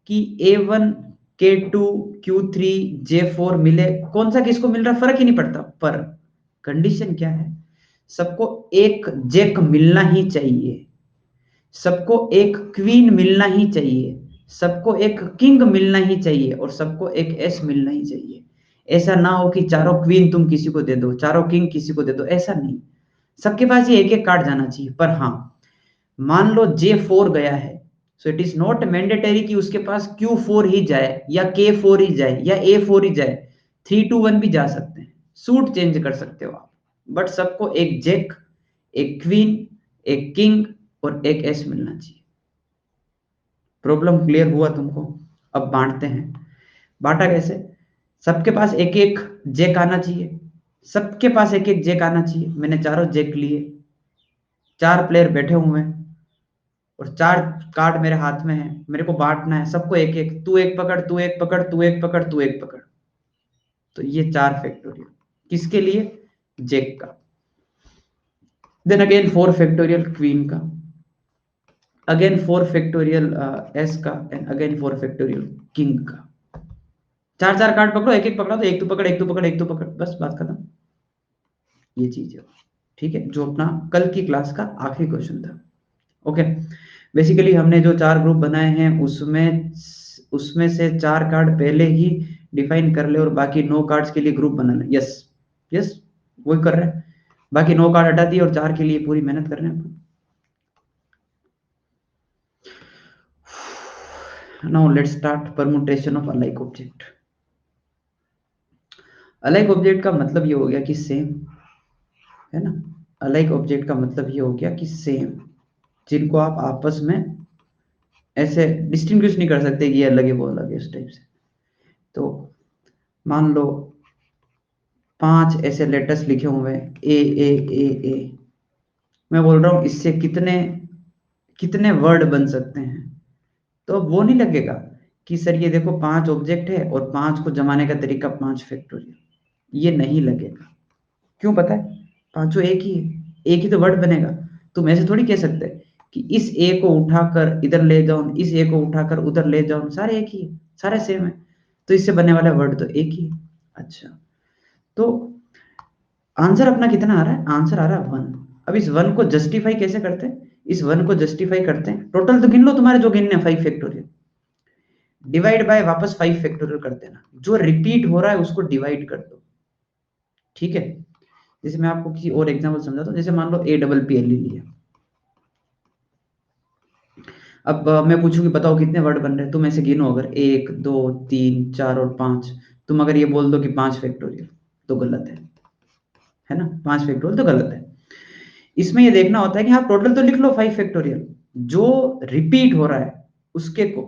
कि A1 K2 Q3 J4 मिले, कौन सा किसको मिल रहा है फर्क ही नहीं पड़ता, पर कंडीशन क्या है, सबको एक जैक मिलना ही चाहिए, सबको एक क्वीन मिलना ही चाहिए, सबको एक किंग मिलना ही चाहिए, और सबको एक एस मिलना ही चाहिए। ऐसा ना हो कि चारों क्वीन तुम किसी को दे दो, चारों किंग किसी को दे दो, ऐसा नहीं। सबके पास ये एक एक कार्ड जाना चाहिए। पर हाँ, मान लो J4 गया है, so it is not mandatory कि उसके पास Q4 ही जाए या K4 ही जाए या A4 ही जाए, 3-2-1 भी जा सकते हैं, सूट चेंज कर सकते हो आप, बट सबको एक जैक, एक क्वीन, एक किंग और एक एस मिलना चाहिए। प्रॉब्लम क्लियर हुआ तुमको? अब बांटते हैं। बांटा कैसे? सबके पास एक एक जैक आना चाहिए, सबके पास एक एक जैक आना चाहिए। मैंने चारों जैक लिए, 4 प्लेयर बैठे हुए हैं और 4 कार्ड मेरे हाथ में है, मेरे को बांटना है सबको एक एक, तू एक पकड़, तू एक पकड़, तू एक पकड़, तू एक पकड़। तो ये 4 फैक्टोरियल किसके लिए? जैक का। देन अगेन 4 फैक्टोरियल क्वीन का, अगेन 4 फैक्टोरियल एस का, एंड अगेन 4 फैक्टोरियल किंग का। 4 4 कार्ड पकड़ो, एक एक पकड़ा तो एक तू पकड़, एक तू पकड़, एक तू पकड़, बस बात खत्म। ये चीज है, ठीक है, जो अपना कल की क्लास का आखिरी क्वेश्चन था। ओके, बेसिकली हमने जो 4 ग्रुप बनाए हैं उसमें उसमें से 4 कार्ड पहले ही डिफाइन कर ले और बाकी 9 कार्ड्स के लिए ग्रुप बना ले। यस यस, वही कर रहे हैं। बाकी 9 कार्ड हटा दिए और 4 के लिए पूरी मेहनत कर रहे हैं। Now let's start permutation of alike object. Alike object का मतलब ये हो गया कि सेम, है ना। अलाइक ऑब्जेक्ट का मतलब ये हो गया कि सेम, जिनको आप आपस में ऐसे डिस्टिंग्विश नहीं कर सकते कि ये अलग है वो अलग है, इस टाइप से। तो मान लो 5 ऐसे लेटर्स लिखे हुए हैं, ए। मैं बोल रहा हूं इससे कितने कितने वर्ड बन सकते हैं, तो अब वो नहीं लगेगा कि सर ये देखो 5 ऑब्जेक्ट है और 5 को जमाने का तरीका 5 फैक्टोरियल, ये नहीं लगेगा। क्यों पता है? पांचों एक ही है, एक ही तो वर्ड बनेगा। तुम ऐसे थोड़ी कह सकते कि इस ए को उठाकर इधर ले जाओ, इस ए को उठाकर उधर ले जाओ, सारे एक ही है, सारे सेम है, तो इससे बनने वाला वर्ड तो एक ही है। अच्छा, तो आंसर अपना कितना आ रहा है? आंसर आ रहा है 1। अब इस 1 को जस्टिफाई कैसे करते हैं? इस 1 को जस्टिफाई करते हैं, टोटल तो गिन लो तुम्हारे जो गिनने 5 फैक्टोरियल, डिवाइड बाय वापस 5 फैक्टोरियल कर देना, जो रिपीट हो रहा है उसको डिवाइड कर दो, ठीक है। जैसे मैं आपको किसी और एग्जांपल समझाता हूँ, जैसे मान लो ALL लिया। अब मैं पूछूं कि बताओ कितने वर्ड बन रहे हैं, तुम ऐसे गिनो, अगर 1 2 3 4 और 5, तुम अगर ये बोल दो कि 5 फैक्टोरियल, तो गलत है ना, 5 फैक्टोरियल तो गलत है। इसमें ये देखना होता है कि हाँ टोटल तो लिख लो 5 फैक्टोरियल, जो रिपीट हो रहा है उसके को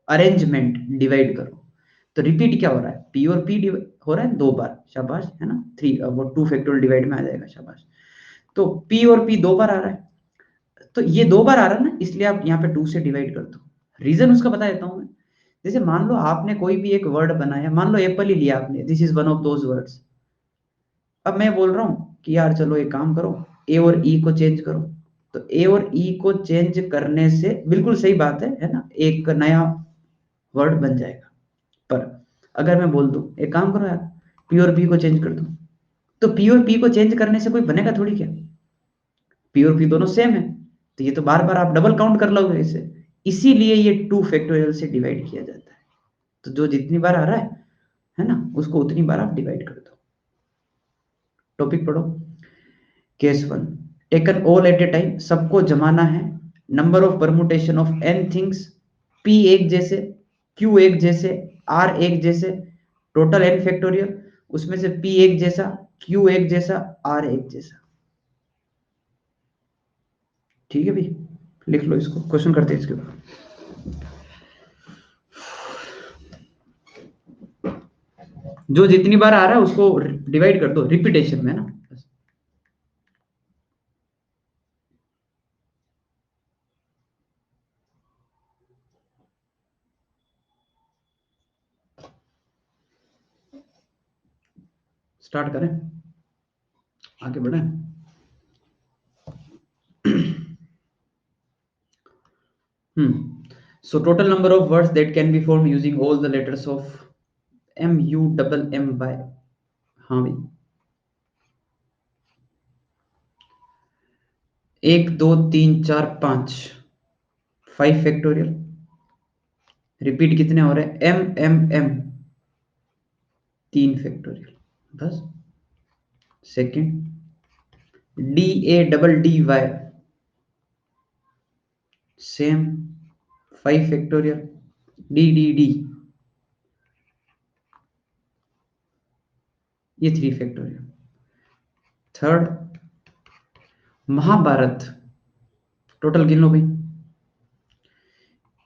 अरेंजमेंट डिवाइड करो। तो रिपीट क्या हो रहा है? पी और पी हो रहा है 2 बार, शाबाश, है ना। 3 वो 2 फैक्टोरियल डिवाइड में आ जाएगा, शाबाश। तो पी और पी 2 बार आ रहा है, तो ये 2 बार आ रहा है ना, इसलिए आप यहाँ पे 2 से डिवाइड कर दो। रीजन उसका बता देता हूँ मैं। जैसे मान लो आपने कोई भी एक वर्ड बनाया, मान लो एप्पल ही लिया आपने, this is one of those words. अब मैं बोल रहा हूँ कि यार चलो एक काम करो, ए और ई को चेंज करो। तो ए और ई को चेंज करने से बिल्कुल सही बात है ना, एक नया वर्ड बन जाएगा। पर अगर मैं बोल दूं एक काम करो यार, पी और पी को चेंज कर दो, तो पी और पी को चेंज करने से कोई बनेगा थोड़ी क्या? पी और पी दोनों सेम है, तो ये तो बार बार आप डबल काउंट कर लोगे इसे, इसीलिए ये 2 फैक्टोरियल से डिवाइड किया जाता है। तो जो जितनी बार आ रहा है ना, उसको उतनी बार आप डिवाइड कर दो। टॉपिक पढ़ो। Case 1, taken all at A time, सबको जमाना है, number of permutation of n things, p एक जैसे, Q एक जैसे, R एक जैसे, टोटल n फैक्टोरियल, उसमें से P एक जैसा, Q एक जैसा, R एक जैसा। ठीक है भाई, लिख लो इसको, क्वेश्चन करते हैं इसके ऊपर। जो जितनी बार आ रहा है उसको डिवाइड कर दो रिपीटेशन में ना। स्टार्ट करें, आगे बढ़े। So total number of words that can be formed using all the letters of MUMMY। हाँ भाई, 1 2 3 4 5, 5 फैक्टोरियल। रिपीट कितने हो रहे हैं? M 3 फैक्टोरियल, बस। Second, DADDY, same, 5 factorial. DDD, ये 3 फैक्टोरियल। थर्ड, महाभारत, टोटल गिन लो भाई।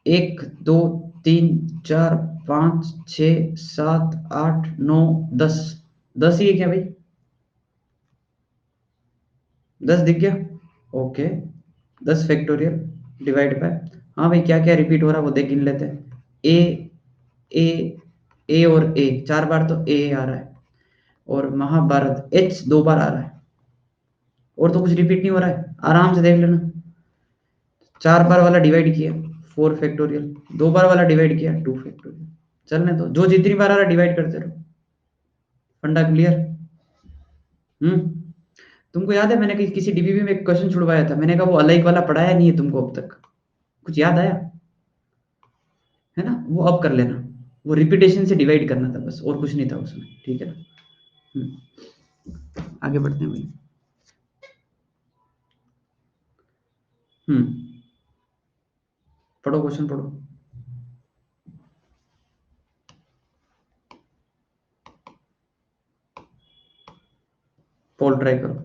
1 2 3 4 5 6 7 8 9 10। 10 ही है क्या भाई? 10 दिख गया? Okay, 10 factorial divide by. हाँ भाई, क्या क्या रिपीट हो रहा है वो देख गिन लेते हैं। ए ए ए और ए 4 बार तो ए आ रहा है, और महाभारत एच 2 बार आ रहा है, और तो कुछ रिपीट नहीं हो रहा है, आराम से देख लेना। 4 बार वाला डिवाइड किया 4 फैक्टोरियल, 2 बार वाला डिवाइड किया 2 फैक्टोरियल। चलने तो जो जितनी बार आ रहा डिवाइड करते रहो। फंडा क्लियर? हम्म। तुमको याद है मैंने किसी डीबीबी में एक क्वेश्चन छुड़वाया था, मैंने कहा वो अलाइक वाला पढ़ाया नहीं है तुमको अब तक, कुछ याद आया है ना? वो अब कर लेना, वो रिपीटेशन से डिवाइड करना था बस, और कुछ नहीं था उसमें। ठीक है ना? आगे बढ़ते हैं भाई। हम्म, पढ़ो क्वेश्चन पढ़ो। पोल ट्राई करो।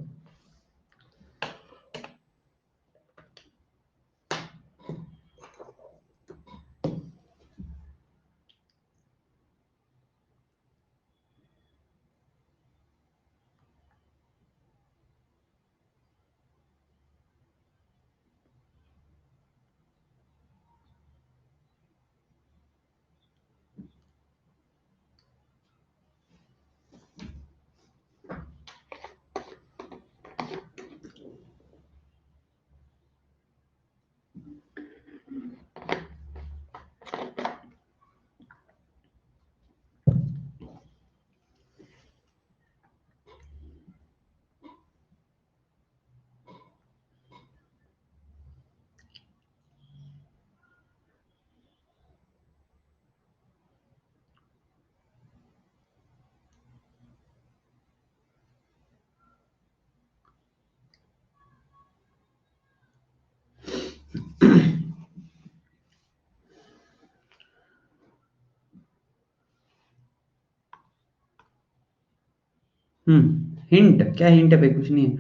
हिंट क्या? हिंट है भाई, कुछ नहीं है।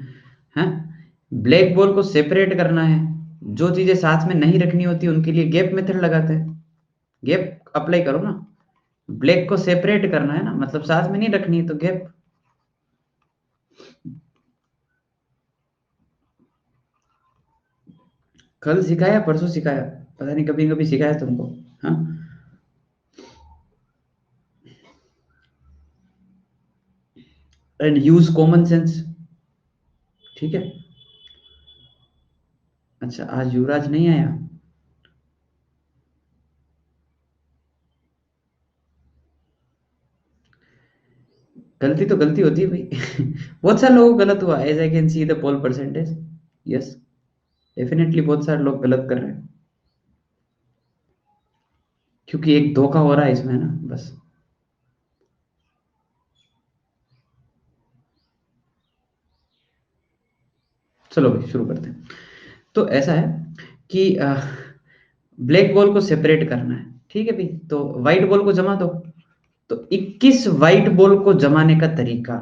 हाँ, ब्लैक बॉल को सेपरेट करना है, जो चीजें साथ में नहीं रखनी होती उनके लिए गैप मेथड लगाते हैं। गैप अप्लाई करो ना। ब्लैक को सेपरेट करना है ना, मतलब साथ में नहीं रखनी है तो गैप। कल सिखाया परसों सिखाया, पता नहीं, कभी कभी सिखाया तुमको। हाँ, एंड यूज कॉमन सेंस। ठीक है। अच्छा, आज युवराज नहीं आया? गलती तो गलती होती है भाई। बहुत सारे लोगों को गलत हुआ, as I can see the poll percentage. Yes, definitely बहुत सारे लोग गलत कर रहे हैं, क्योंकि एक धोखा हो रहा है इसमें ना, बस। चलो भाई शुरू करते हैं। तो ऐसा है कि ब्लैक बॉल को सेपरेट करना है, ठीक है भाई। तो व्हाइट बॉल को जमा दो। तो 21 व्हाइट बॉल को जमाने का तरीका,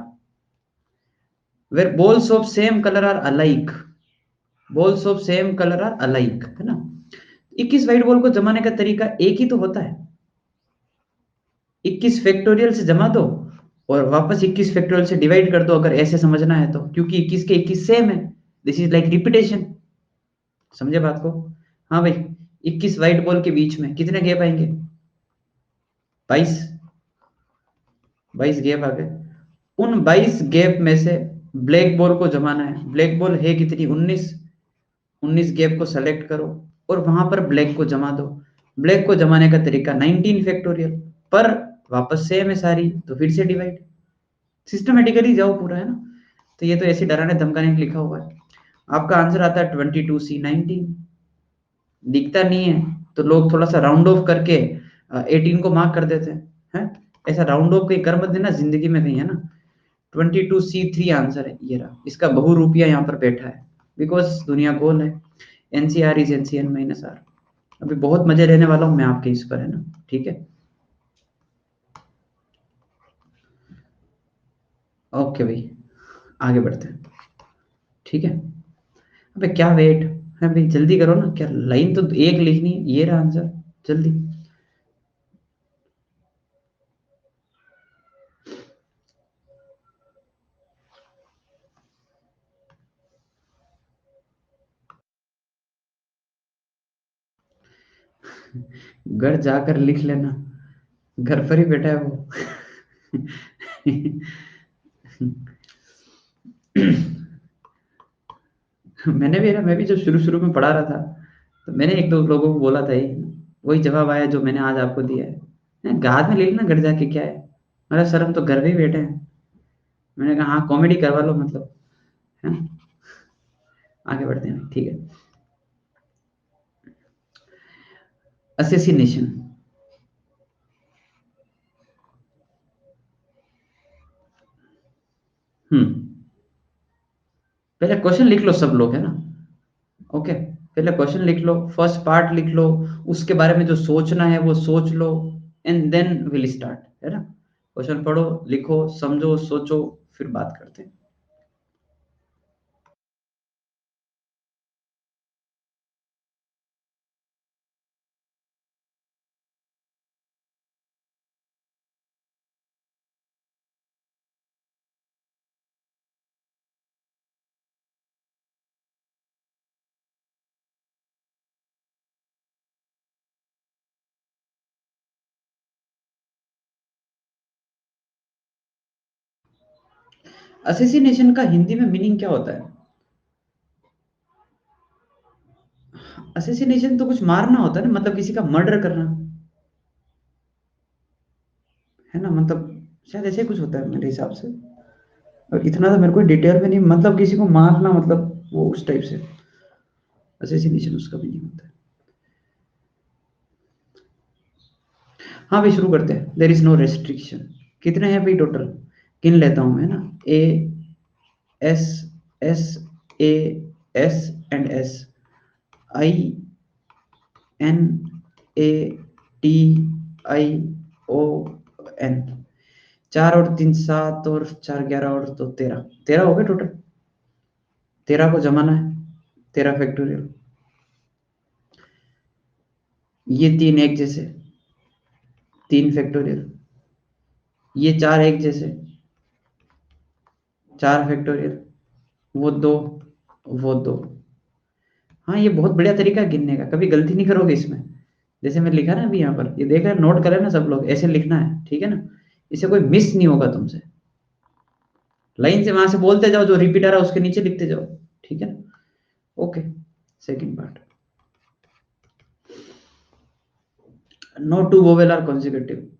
where balls of same colour are alike, balls of same colour are alike, है ना। 21 व्हाइट बॉल को जमाने का तरीका एक ही तो होता है, 21 फैक्टोरियल से जमा दो और वापस 21 फैक्टोरियल से डिवाइड कर दो, अगर ऐसे समझना है तो, क्योंकि 21 के 21 सेम है। This is like repetition. समझे बात को। हाँ भाई, 21 व्हाइट बॉल के बीच में कितने गैप आएंगे? 22, 22 गैप आ गए। उन 22 गैप में से ब्लैक बॉल को जमाना है। ब्लैक बॉल है कितनी? 19। 19 गैप को सेलेक्ट करो और वहां पर ब्लैक को जमा दो। ब्लैक को जमाने का तरीका 19 फैक्टोरियल, पर वापस सेम है सारी, तो फिर से डिवाइड। सिस्टमेटिकली जाओ पूरा, है ना। तो ये तो ऐसे डराने धमकाने के लिखा हुआ है। आपका आंसर आता है 22C 19। दिखता नहीं है तो लोग थोड़ा सा राउंड ऑफ करके 18 को मार्क कर देते हैं। ऐसा राउंड ऑफ कहीं कर मत देना जिंदगी में कहीं, है ना। 22C 3 आंसर है ये रहा। इसका बहुरूपिया यहाँ पर बैठा है, बिकॉज दुनिया गोल है। NCR is NCN-R। अभी बहुत मजे लेने वाला हूँ मैं आपके इस पर, है ना। ठीक है, ओके भाई, आगे बढ़ते हैं। ठीक है। अबे क्या वेट है भाई, जल्दी करो ना, क्या लाइन तो एक लिखनी है। ये रहा आंसर, जल्दी। घर जाकर लिख लेना, घर पर ही बैठा है वो। मैं भी जब शुरू शुरू में पढ़ा रहा था तो मैंने एक दो लोगों को बोला था, ये वही जवाब आया जो मैंने आज आपको दिया है। गाद में ले लेना घर जाके, क्या है। मेरा सर, हम तो घर पे ही बैठे हैं। मैंने कहा हाँ, कॉमेडी करवा लो मतलब, है ना। आगे बढ़ते हैं, ठीक है। असेसिनेशन। हम्म पहले क्वेश्चन लिख लो सब लोग, है ना। ओके, पहले क्वेश्चन लिख लो, फर्स्ट पार्ट लिख लो, उसके बारे में जो सोचना है वो सोच लो, एंड देन विल स्टार्ट, है ना। क्वेश्चन पढ़ो, लिखो, समझो, सोचो, फिर बात करते हैं। असेसिनेशन का हिंदी में मीनिंग क्या होता है? असेसिनेशन तो कुछ मारना होता है ना, मतलब किसी का मर्डर करना, है ना। मतलब शायद ऐसे ही कुछ होता है मेरे हिसाब से। और इतना तो मेरे को डिटेल में नहीं, मतलब किसी को मारना, मतलब वो उस टाइप से असेसिनेशन उसका मीनिंग होता है। हाँ भाई, शुरू करते हैं। There is no restriction. कितने हैं भाई टोटल? गिन लेता हूँ मैं ना। A, S, S, A, S and S, I, N, A, T, I, O, N. 4 और 3 7 और 4 11 और 2 13, 13 हो गए टोटल। 13 को जमाना है, 13 फैक्टोरियल। ये 3 एक जैसे, 3 फैक्टोरियल। ये 4 एक जैसे, 4 फैक्टोरियल। वो 2, वो 2। हाँ, ये बहुत बढ़िया तरीका है गिनने का, कभी गलती नहीं करोगे इसमें। जैसे मैं लिखा ना अभी यहाँ पर, ये देख रहे नोट करें ना सब लोग, ऐसे लिखना है, ठीक है ना। इसे कोई मिस नहीं होगा तुमसे। लाइन से वहां से बोलते जाओ, जो रिपीट आ रहा है उसके नीचे लिखते जाओ, ठीक है ना। Okay, second part. No two vowel are consecutive.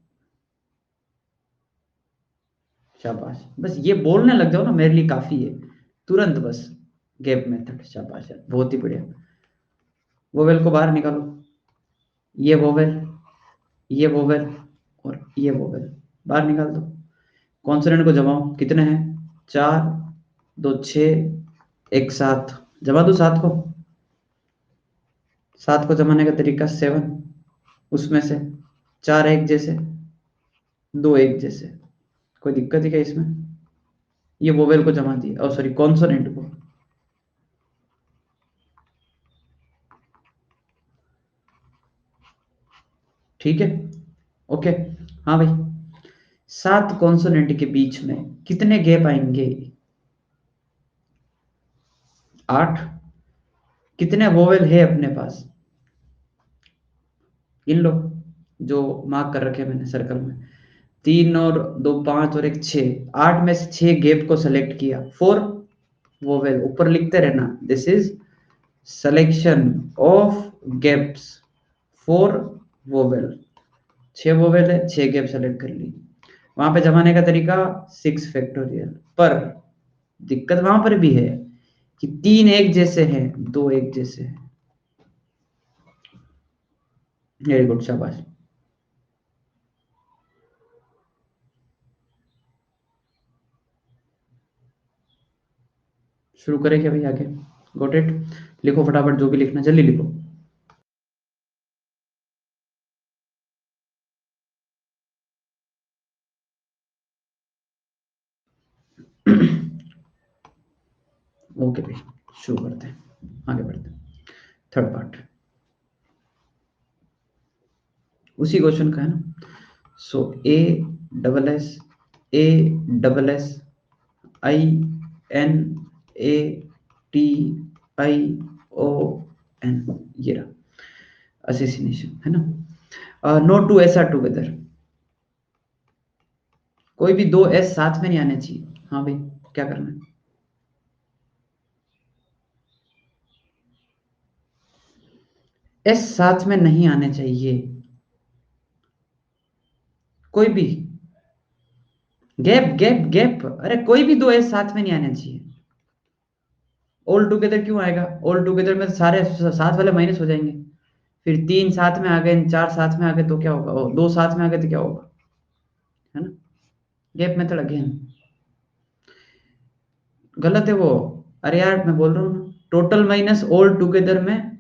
शाबाश, बस ये बोलने लग जाओ ना, मेरे लिए काफी है। तुरंत बस, गैप मेथड, शाबाश यार, बहुत ही बढ़िया। वोवेल को बाहर निकालो। ये वोवेल, ये वोवेल और ये वोवेल बाहर निकाल दो। कॉन्सोनेंट को जमाओ, कितने हैं? 4, 2 6, 1 7। जमा दो 7 को। 7 को जमाने का तरीका 7, उसमें से 4 एक जैसे, 2 एक जैसे। कोई दिक्कत है क्या इसमें? ये वोवेल को जमा दिया, और सॉरी कॉन्सोनेंट को। ठीक है, ओके। हाँ भाई, 7 कॉन्सोनेंट के बीच में कितने गैप आएंगे? 8। कितने वोवेल है अपने पास? गिन लो, जो मार्क कर रखे हैं मैंने सर्कल में। 3 और 2 5 और 1 6, 8 में से 6 गैप को सेलेक्ट किया। 4 वोवेल, ऊपर लिखते रहना, this is selection of gaps for vowel. 6 vowel है, 6 गैप सेलेक्ट कर ली। वहां पे जमाने का तरीका 6 फैक्टोरियल। पर दिक्कत वहां पर भी है कि 3 एक जैसे हैं, 2 एक जैसे हैं। वेरी गुड, शाबाश। शुरू करें क्या भाई आगे? Got it? लिखो फटाफट, जो भी लिखना जल्दी लिखो। ओके भाई, शुरू करते हैं, आगे बढ़ते हैं। थर्ड पार्ट उसी क्वेश्चन का है ना। So A double S, A double S, I N A T I O N, ये रहा असेसिनेशन, है ना। No two S are together. कोई भी 2 एस साथ में नहीं आने चाहिए। हाँ भाई, क्या करना है? एस साथ में नहीं आने चाहिए, कोई भी। गैप गैप गैप, अरे कोई भी 2 एस साथ में नहीं आने चाहिए। ऑल टुगेदर क्यों आएगा? ऑल टुगेदर में तो सारे साथ वाले माइनस हो जाएंगे। फिर 3 साथ में आ गए, 4 साथ में आ गए तो क्या होगा? 2 साथ में आ गए तो क्या होगा? है ना। गैप मेथड अगेन गलत है वो। अरे यार, मैं बोल रहा हूँ ना, टोटल माइनस ऑल टुगेदर में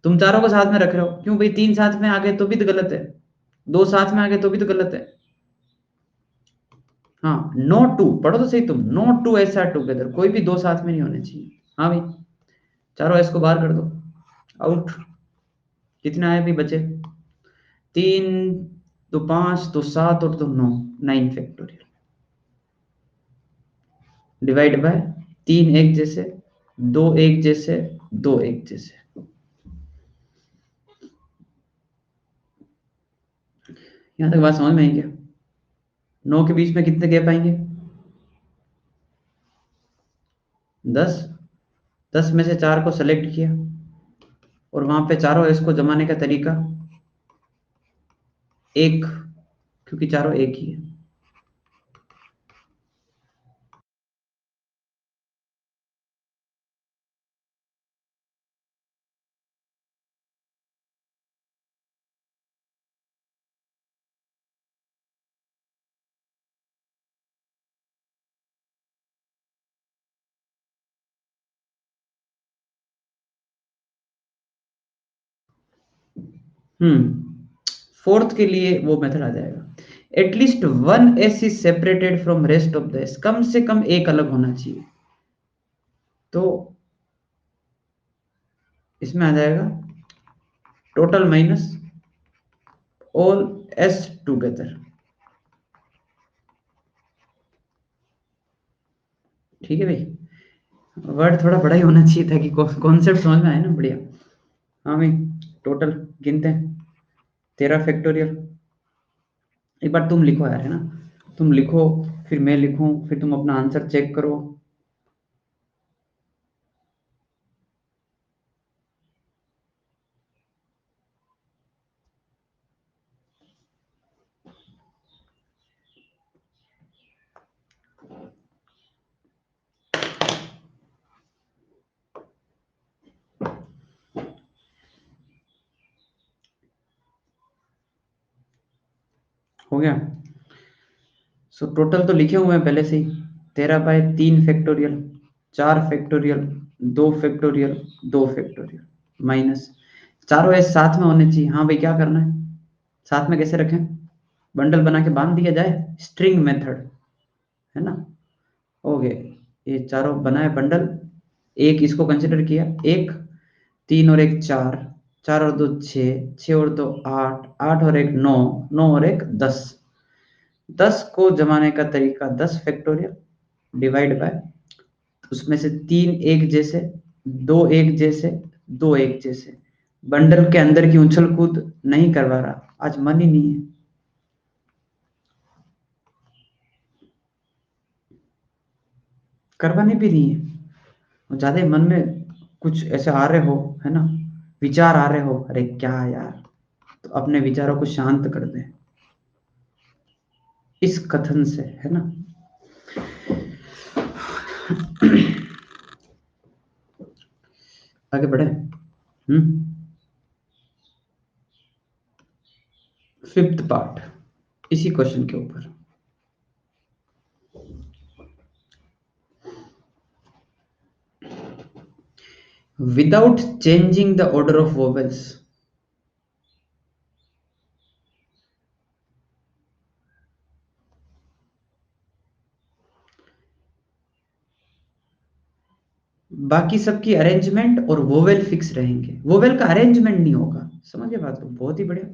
तुम चारों को साथ में रख रहे हो। क्यों भाई? 3 साथ में आ गए तो भी तो गलत है, 2 साथ में आ गए तो भी तो गलत है। हाँ, नो टू पढ़ो तो सही तुम। No two S are together, कोई भी 2 साथ में नहीं होने चाहिए। हाँ भाई, चारों एस को बाहर कर दो, आउट। कितना आए भी बचे? 3, तो 5, तो 7 और तो 9, 9 फैक्टोरियल डिवाइड बाय 3 एक जैसे, 2 एक जैसे, 2 एक जैसे। यहां तक बात समझ में आई क्या? 9 के बीच में कितने गैप आएंगे? 10। 10 में से 4 को सेलेक्ट किया, और वहां पे चारों एस को जमाने का तरीका एक, क्योंकि चारों एक ही है। फोर्थ के लिए वो मेथड आ जाएगा, at least 1 S is separated from rest of the S. कम से कम एक अलग होना चाहिए। तो इसमें आ जाएगा total minus all S together. ठीक है भाई, वर्ड थोड़ा बड़ा ही होना चाहिए था कि कॉन्सेप्ट समझ में आए ना, बढ़िया। हाँ भाई, टोटल गिनते हैं। 13 फैक्टोरियल। एक बार तुम लिखो यार, है ना। तुम लिखो, फिर मैं लिखूं, फिर तुम अपना आंसर चेक करो। हो गया? सो टोटल तो लिखे हुए हैं पहले से ही। 13/3 factorial, 4 factorial, 2 factorial, 2 factorial, minus चारों एस साथ में होने चाहिए। हाँ भाई, क्या करना है, साथ में कैसे रखें, बंडल बना के बांध दिया जाए, स्ट्रिंग मेथड, है ना। ओके, ये चारों बनाए बंडल, एक इसको कंसिडर किया, एक, तीन और एक चार, चार और दो छः, छः और दो आठ, आठ और एक नौ, नौ और एक 10, 10 को जमाने का तरीका 10 फैक्टोरियल डिवाइड बाय, उसमें से तीन एक जैसे, दो एक जैसे, दो एक जैसे, बंडल के अंदर की उछल कूद नहीं करवा रहा, आज मन ही नहीं है। करवानी भी नहीं है, ज्यादा मन में कुछ ऐसे आ रहे हो, है ना, विचार आ रहे हो, अरे क्या यार, तो अपने विचारों को शांत कर दें इस कथन से, है ना। आगे बढ़े। फिफ्थ पार्ट इसी क्वेश्चन के ऊपर। Without changing the order of vowels, बाकी सबकी अरेंजमेंट और वोवेल फिक्स रहेंगे, वोवेल का अरेंजमेंट नहीं होगा। समझिए बात को, बहुत ही बढ़िया।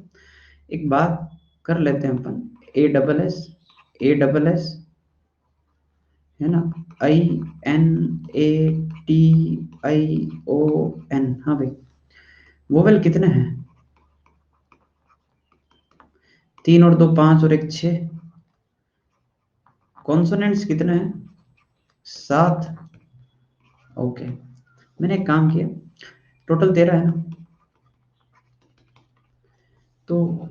एक बात कर लेते हैं अपन, A double S, A double S, है ना, I N A T I O N. हाँ भाई, वोवेल कितने हैं, तीन और दो पांच और एक छः, कॉन्सोनेंट्स कितने हैं, 7। ओके, मैंने एक काम किया, टोटल 13 है ना, तो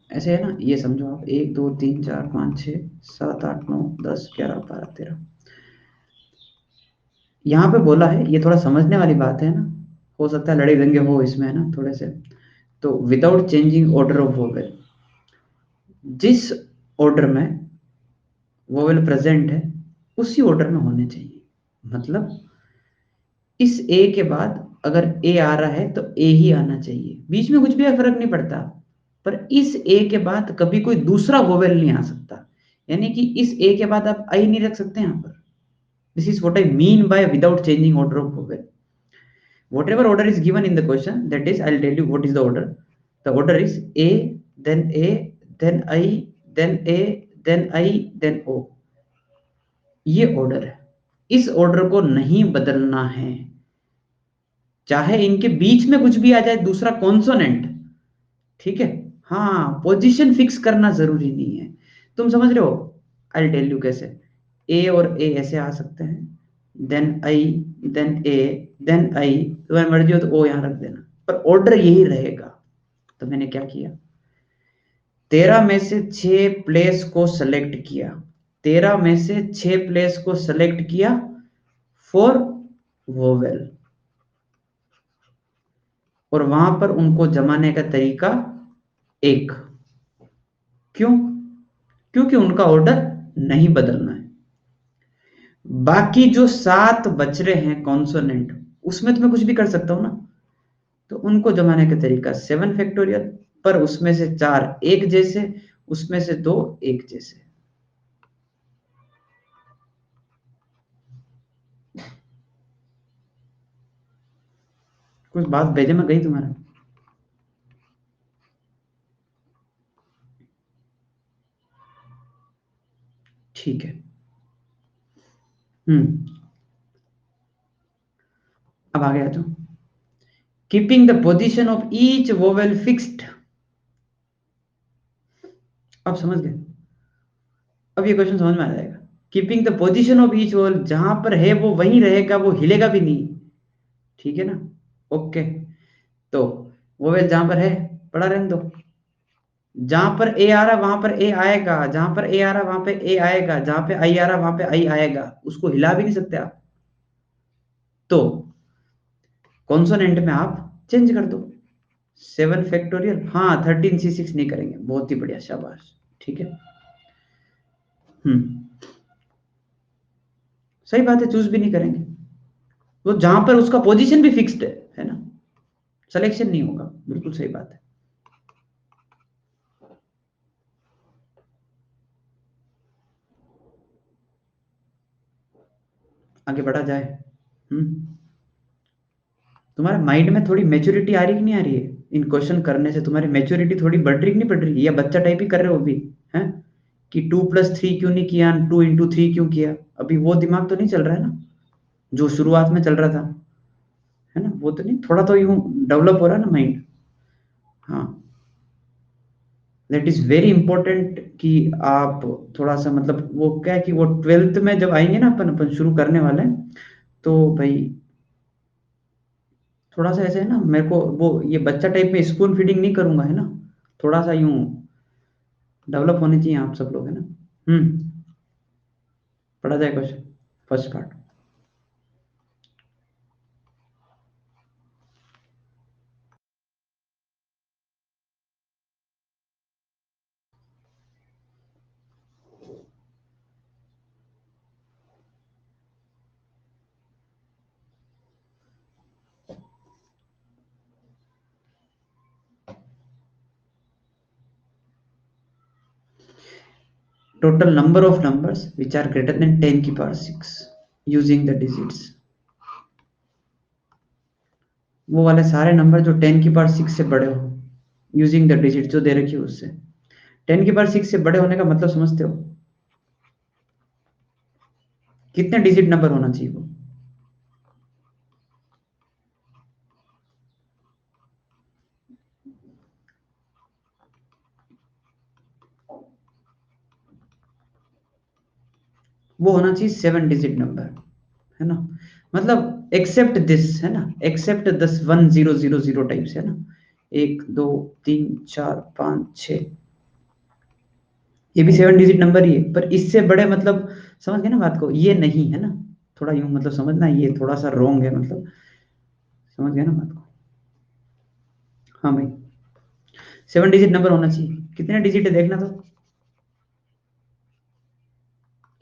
ऐसे है ना, ये समझो आप, 1 2 3 4 5 6 7 8 9 10 11 12 13, यहाँ पे बोला है, ये थोड़ा समझने वाली बात है ना, हो सकता है लड़े दंगे हो इसमें, है ना, थोड़े से। तो without changing order of vowel, जिस ऑर्डर में वोवेल प्रेजेंट है उसी ऑर्डर में होने चाहिए। मतलब इस ए के बाद अगर ए आ रहा है तो ए ही आना चाहिए, बीच में कुछ भी फर्क नहीं पड़ता, पर इस ए के बाद कभी कोई दूसरा वोवेल नहीं आ सकता, यानी कि इस ए के बाद आप आई नहीं रख सकते यहाँ पर। This is what I mean bye without changing order of vowel. Whatever order is given in the question, that is, I'll tell you what is the order. The order is A, then A, then I, then A, then I, then O. ये order है, इस order को नहीं बदलना है, चाहे इनके बीच में कुछ भी आ जाए दूसरा कॉन्सोनेंट, ठीक है। हाँ, पोजीशन फिक्स करना जरूरी नहीं है, तुम समझ रहे हो। आई टेल यू कैसे, ए और ए ऐसे आ सकते हैं, then I, then A, then I, तुम्हारी मर्जी हो तो ओ यहां रख देना, पर ऑर्डर यही रहेगा। तो मैंने क्या किया, 13 में से 6 प्लेस को सेलेक्ट किया, 13 में से 6 प्लेस को सेलेक्ट किया फॉर वोवेल, और वहां पर उनको जमाने का तरीका एक। क्यों, क्योंकि उनका ऑर्डर नहीं बदलना है। बाकी जो 7 बच रहे हैं कॉन्सोनेंट, उसमें तो मैं कुछ भी कर सकता हूं ना, तो उनको जमाने का तरीका 7 फैक्टोरियल, पर उसमें से 4 एक जैसे, उसमें से 2 एक जैसे। कुछ बात भेजे में गई तुम्हारा। ठीक है। अब आगे आ जाओ, keeping the position of each vowel fixed. अब समझ गए, अब ये क्वेश्चन समझ में आ जाएगा। Keeping the position of each vowel, जहां पर है वो वहीं रहेगा, वो हिलेगा भी नहीं, ठीक है ना। ओके, तो वोवेल जहां पर है पड़ा रहने दो, जहां पर ए आ रहा है वहां पर ए आएगा, जहां पर ए आ रहा है वहां पे ए आएगा, जहां पे आई आ रहा है वहां पे आई आएगा, उसको हिला भी नहीं सकते आप। तो कॉन्सोनेंट में आप चेंज कर दो, 7 फैक्टोरियल, हाँ 13 C6 नहीं करेंगे, बहुत ही बढ़िया, शाबाश, ठीक है। हम्म, सही बात है, चूज भी नहीं करेंगे, वो जहां पर उसका पोजीशन भी फिक्स्ड है ना। सिलेक्शन नहीं होगा, बिल्कुल सही बात है। आगे बढ़ा जाए। तुम्हारे माइंड में थोड़ी मेच्योरिटी आ रही कि नहीं आ रही है? इन क्वेश्चन करने से तुम्हारी मेच्योरिटी थोड़ी बढ़ रही कि नहीं बढ़ रही, या बच्चा टाइप ही कर रहे हो अभी? हैं कि 2+3 क्यों नहीं किया, 2 × 3 क्यों किया? अभी वो दिमाग तो नहीं चल रहा है ना, जो शुरुआत में चल रहा था, है ना? वो तो नहीं, थोड़ा तो यूं डेवलप हो रहा है ना माइंड। हाँ, दैट इज वेरी इंपॉर्टेंट कि आप थोड़ा सा, मतलब वो क्या है कि वो 12th में जब आएंगे ना, अपन अपन शुरू करने वाले हैं, तो भाई थोड़ा सा ऐसे है ना, मेरे को वो ये बच्चा टाइप में स्पून फीडिंग नहीं करूंगा, है ना? थोड़ा सा यूं डेवलप होने चाहिए आप सब लोग, है ना? पढ़ा जाए question, first part. Total number of numbers which are greater than 10⁶ using the digits. वो वाले सारे नंबर जो 10⁶ से बड़े हो, यूजिंग द डिजिट जो दे रखी है उससे। 10⁶ से बड़े होने का मतलब समझते हो? कितने डिजिट नंबर होना चाहिए वो होना चाहिए 7 डिजिट नंबर, है ना? मतलब एक्सेप्ट दिस, है ना? एक्सेप्ट 10 1 0 0 0 टाइप से, है ना? 1 2 3 4 5 6, ये भी 7 डिजिट नंबर ही है, पर इससे बड़े मतलब, समझ गए ना बात को? ये नहीं, है ना? थोड़ा यूं मतलब समझना, ये थोड़ा सा रॉन्ग है मतलब, समझ गए ना बात को? हाँ भाई, 7 डिजिट नंबर होना चाहिए। कितने डिजिट है देखना तो,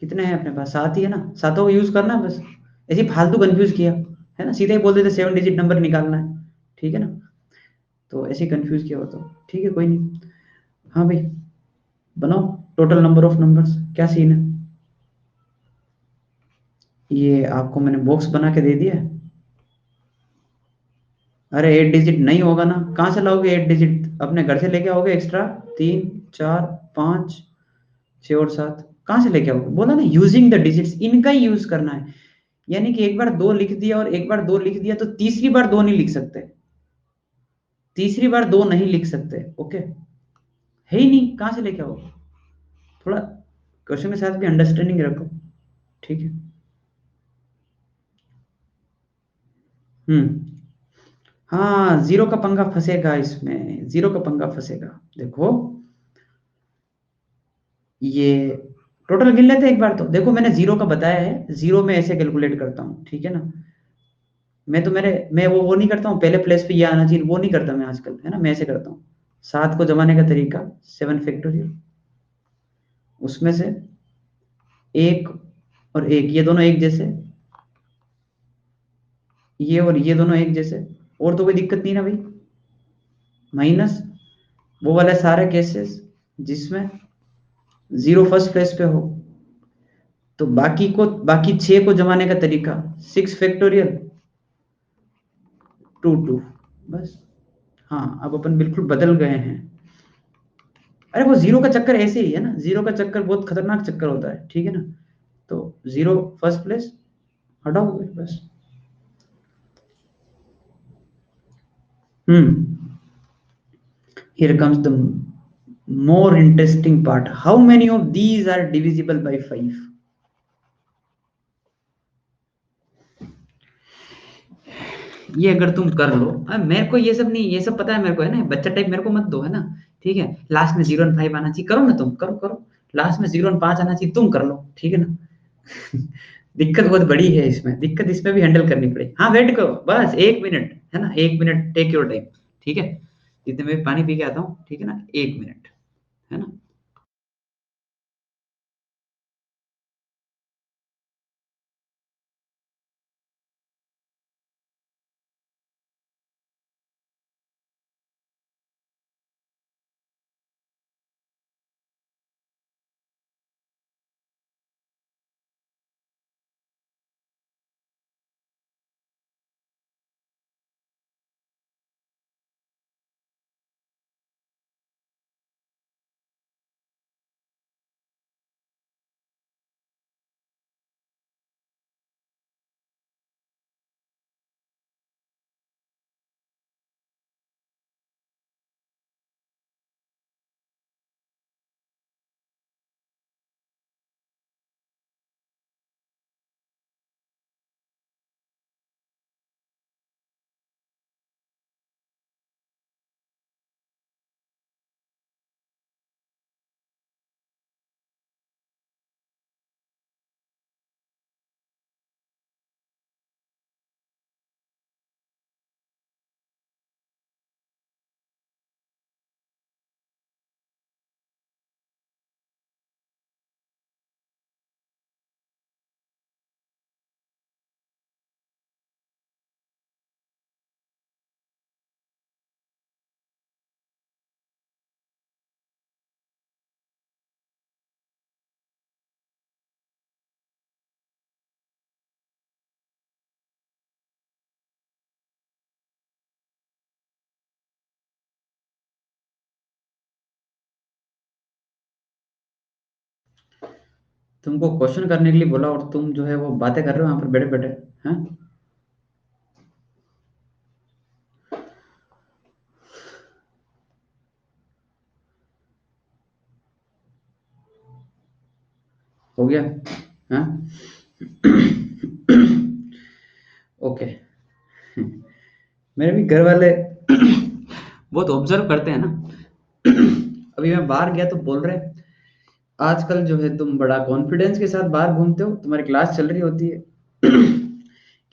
कितने हैं अपने पास? 7 ही है ना, सातों को यूज करना है बस। ऐसे ही फालतू कंफ्यूज किया, है ना? सीधे ही बोल देते 7 डिजिट नंबर निकालना है, ठीक है ना? तो ऐसे ही कंफ्यूज किया हो तो ठीक है, कोई नहीं। हाँ भाई, बनाओ टोटल नंबर ऑफ नंबर्स, क्या सीन है? ये आपको मैंने बॉक्स बना के दे दिया है। अरे 8 डिजिट नहीं होगा ना, कहाँ से लाओगे 8 डिजिट? अपने घर से लेके आओगे एक्स्ट्रा, 3 4 5 6 और 7, कहाँ से लेके आओगे? बोला ना, यूजिंग द डिजिट्स, इनका ही यूज करना है। यानी कि एक बार 2 लिख दिया और एक बार 2 लिख दिया, तो तीसरी बार 2 नहीं लिख सकते, तीसरी बार 2 नहीं लिख सकते, ओके? है ही नहीं, कहाँ से लेके आओ? थोड़ा क्वेश्चन के साथ भी अंडरस्टैंडिंग रखो, ठीक है? हम्म। हाँ, जीरो का पंगा फंसेगा इसमें, जीरो का पंगा फंसेगा। देखो, ये टोटल गिन लेते हैं एक बार, तो देखो मैंने जीरो का बताया है, जीरो में ऐसे कैलकुलेट करता हूँ, ठीक है ना? मैं वो नहीं करता हूँ, पहले प्लेस पे ये आना चाहिए, वो नहीं करता मैं आजकल, है ना? मैं ऐसे करता हूँ, 7 को जमाने का तरीका, 7 फैक्टोरियल, उसमें से एक और एक, ये दोनों एक जैसे, ये और ये दोनों एक जैसे, और तो कोई दिक्कत नहीं ना भाई? माइनस वो वाले सारे केसेस जिसमें जीरो फर्स्ट प्लेस पे हो, तो बाकी 6 को जमाने का तरीका, 6 फैक्टोरियल 2 2, बस। हाँ, अब अपन बिल्कुल बदल गए हैं। अरे वो जीरो का चक्कर ऐसे ही है ना, जीरो का चक्कर बहुत खतरनाक चक्कर होता है, ठीक है ना? तो जीरो फर्स्ट प्लेस हटाओ बस। हम्म। Here comes the more interesting part. How many of these are divisible by 5? ये अगर तुम कर लो, मेरे को ये सब नहीं, ये सब पता है मेरे को, है ना? बच्चा टाइप मेरे को मत दो, है ना? ठीक है, लास्ट में 0 और 5 आना चाहिए, करो ना तुम, करो करो। लास्ट में 0 और 5 आना चाहिए, तुम कर लो, ठीक है ना? दिक्कत बहुत बड़ी है इसमें, दिक्कत इसमें भी हैंडल करनी पड़ेगी। हाँ, वेट करो बस 1 मिनट, है ना? 1 मिनट, टेक योर टाइम, ठीक है? इतने में पानी पी के आता हूँ, ठीक है ना? 1 मिनट, है ना? तुमको क्वेश्चन करने के लिए बोला और तुम जो है वो बातें कर रहे हो यहाँ पर बैठे बैठे। हैं? हो गया? हाँ। ओके। मेरे भी घर वाले बहुत ऑब्जर्व करते हैं ना। अभी मैं बाहर गया तो बोल रहे आजकल जो है तुम बड़ा कॉन्फिडेंस के साथ बाहर घूमते हो, तुम्हारी क्लास चल रही होती है।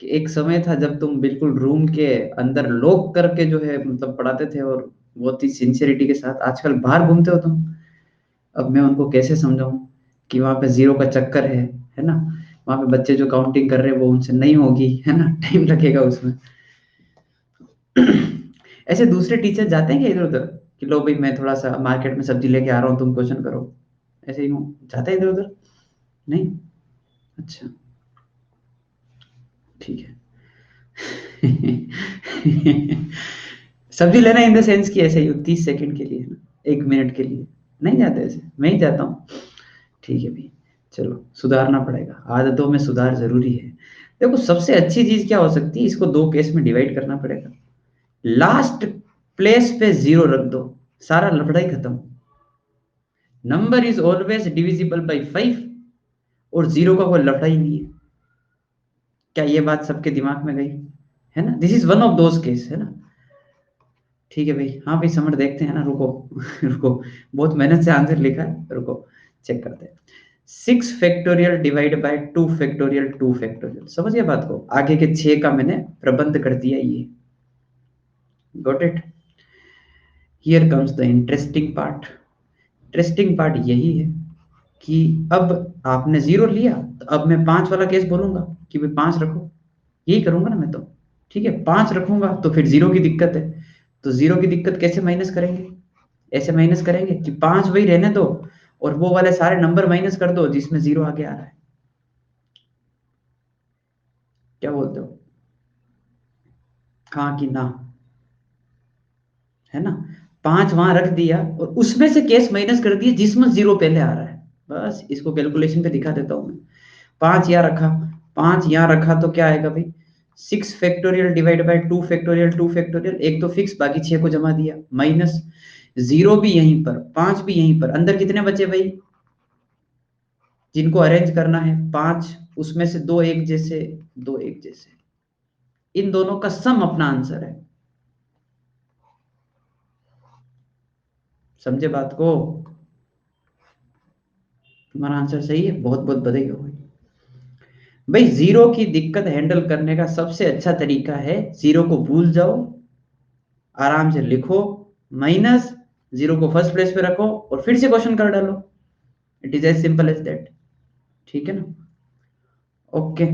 कि एक समय था जब तुम बिल्कुल रूम के अंदर लॉक करके जो है मतलब पढ़ाते थे और बहुत ही सिंसियरिटी के साथ, आजकल बाहर घूमते हो तुम। अब मैं उनको कैसे समझाऊं कि वहां पे जीरो का चक्कर है ना? वहां पे बच्चे जो काउंटिंग कर रहे हैं वो उनसे नहीं होगी, है ना? टाइम लगेगा उसमें। ऐसे दूसरे टीचर जाते हैं क्या इधर उधर कि लो भाई मैं थोड़ा सा मार्केट में सब्जी लेके आ रहा हूँ, तुम क्वेश्चन करो? ऐसे ही हूँ जाते हैं इधर उधर? नहीं? अच्छा, ठीक है। सब्जी लेना इन द सेंस कि ऐसे ही 30 सेकंड के लिए ना, 1 मिनट के लिए नहीं जाते ऐसे, मैं ही जाता हूँ। ठीक है भाई, चलो सुधारना पड़ेगा, आदतों में सुधार जरूरी है। देखो सबसे अच्छी चीज क्या हो सकती है, इसको दो केस में डिवाइड करना पड़ेगा। लास्ट प्लेस पे जीरो रख दो, सारा लफड़ा ही खत्म। Number is always divisible by 5 और जीरो का कोई लफड़ा ही नहीं है। क्या ये बात सबके दिमाग में गई? है ना? This is one of those case, है ना? ठीक है भाई, हाँ भाई समझ देखते हैं ना, रुको। रुको, बहुत मेहनत से आंसर लिखा है, रुको चेक करते हैं। 6 factorial divide by 2 factorial 2 factorial, समझ गया बात को? आगे के 6 का मैंने प्रबंध कर दिया ये। Got it? Here comes the interesting part. Interesting part यही है कि अब आपने जीरो लिया तो अब मैं 5 वाला केस बोलूंगा कि भाई 5 रखो। यही करूंगा ना मैं तो। ठीक है, 5 रखूंगा तो फिर जीरो की दिक्कत है। तो जीरो की दिक्कत कैसे माइनस करेंगे? ऐसे माइनस करेंगे कि 5 वही रहने दो और वो वाले सारे नंबर माइनस कर दो जिसमें जीरो आगे आ रहा है। क्या बोलते हो? हाँ कि ना? है ना? 5 वहां रख दिया और उसमें से केस माइनस कर दिया जिसमें जीरो पहले आ रहा है। बस इसको कैलकुलेशन पे दिखा देता हूं मैं। 5 यहाँ रखा, 5 यहाँ रखा तो क्या आएगा भाई? 6 factorial divide by 2 factorial 2 factorial, एक तो फिक्स बाकी 6 को जमा दिया, माइनस जीरो भी यहीं पर, 5 भी यहीं पर, अंदर कितने बचे भाई जिनको अरेंज करना है? 5, उसमें से दो एक जैसे, दो एक जैसे, इन दोनों का सम अपना आंसर है। समझे बात को? तुम्हारा आंसर सही है, बहुत बहुत बधाई हो भाई। भाई जीरो की दिक्कत हैंडल करने का सबसे अच्छा तरीका है, जीरो को भूल जाओ, आराम से लिखो, माइनस जीरो को फर्स्ट प्लेस पे रखो और फिर से क्वेश्चन कर डालो। It is as simple as that. ठीक है ना? ओके।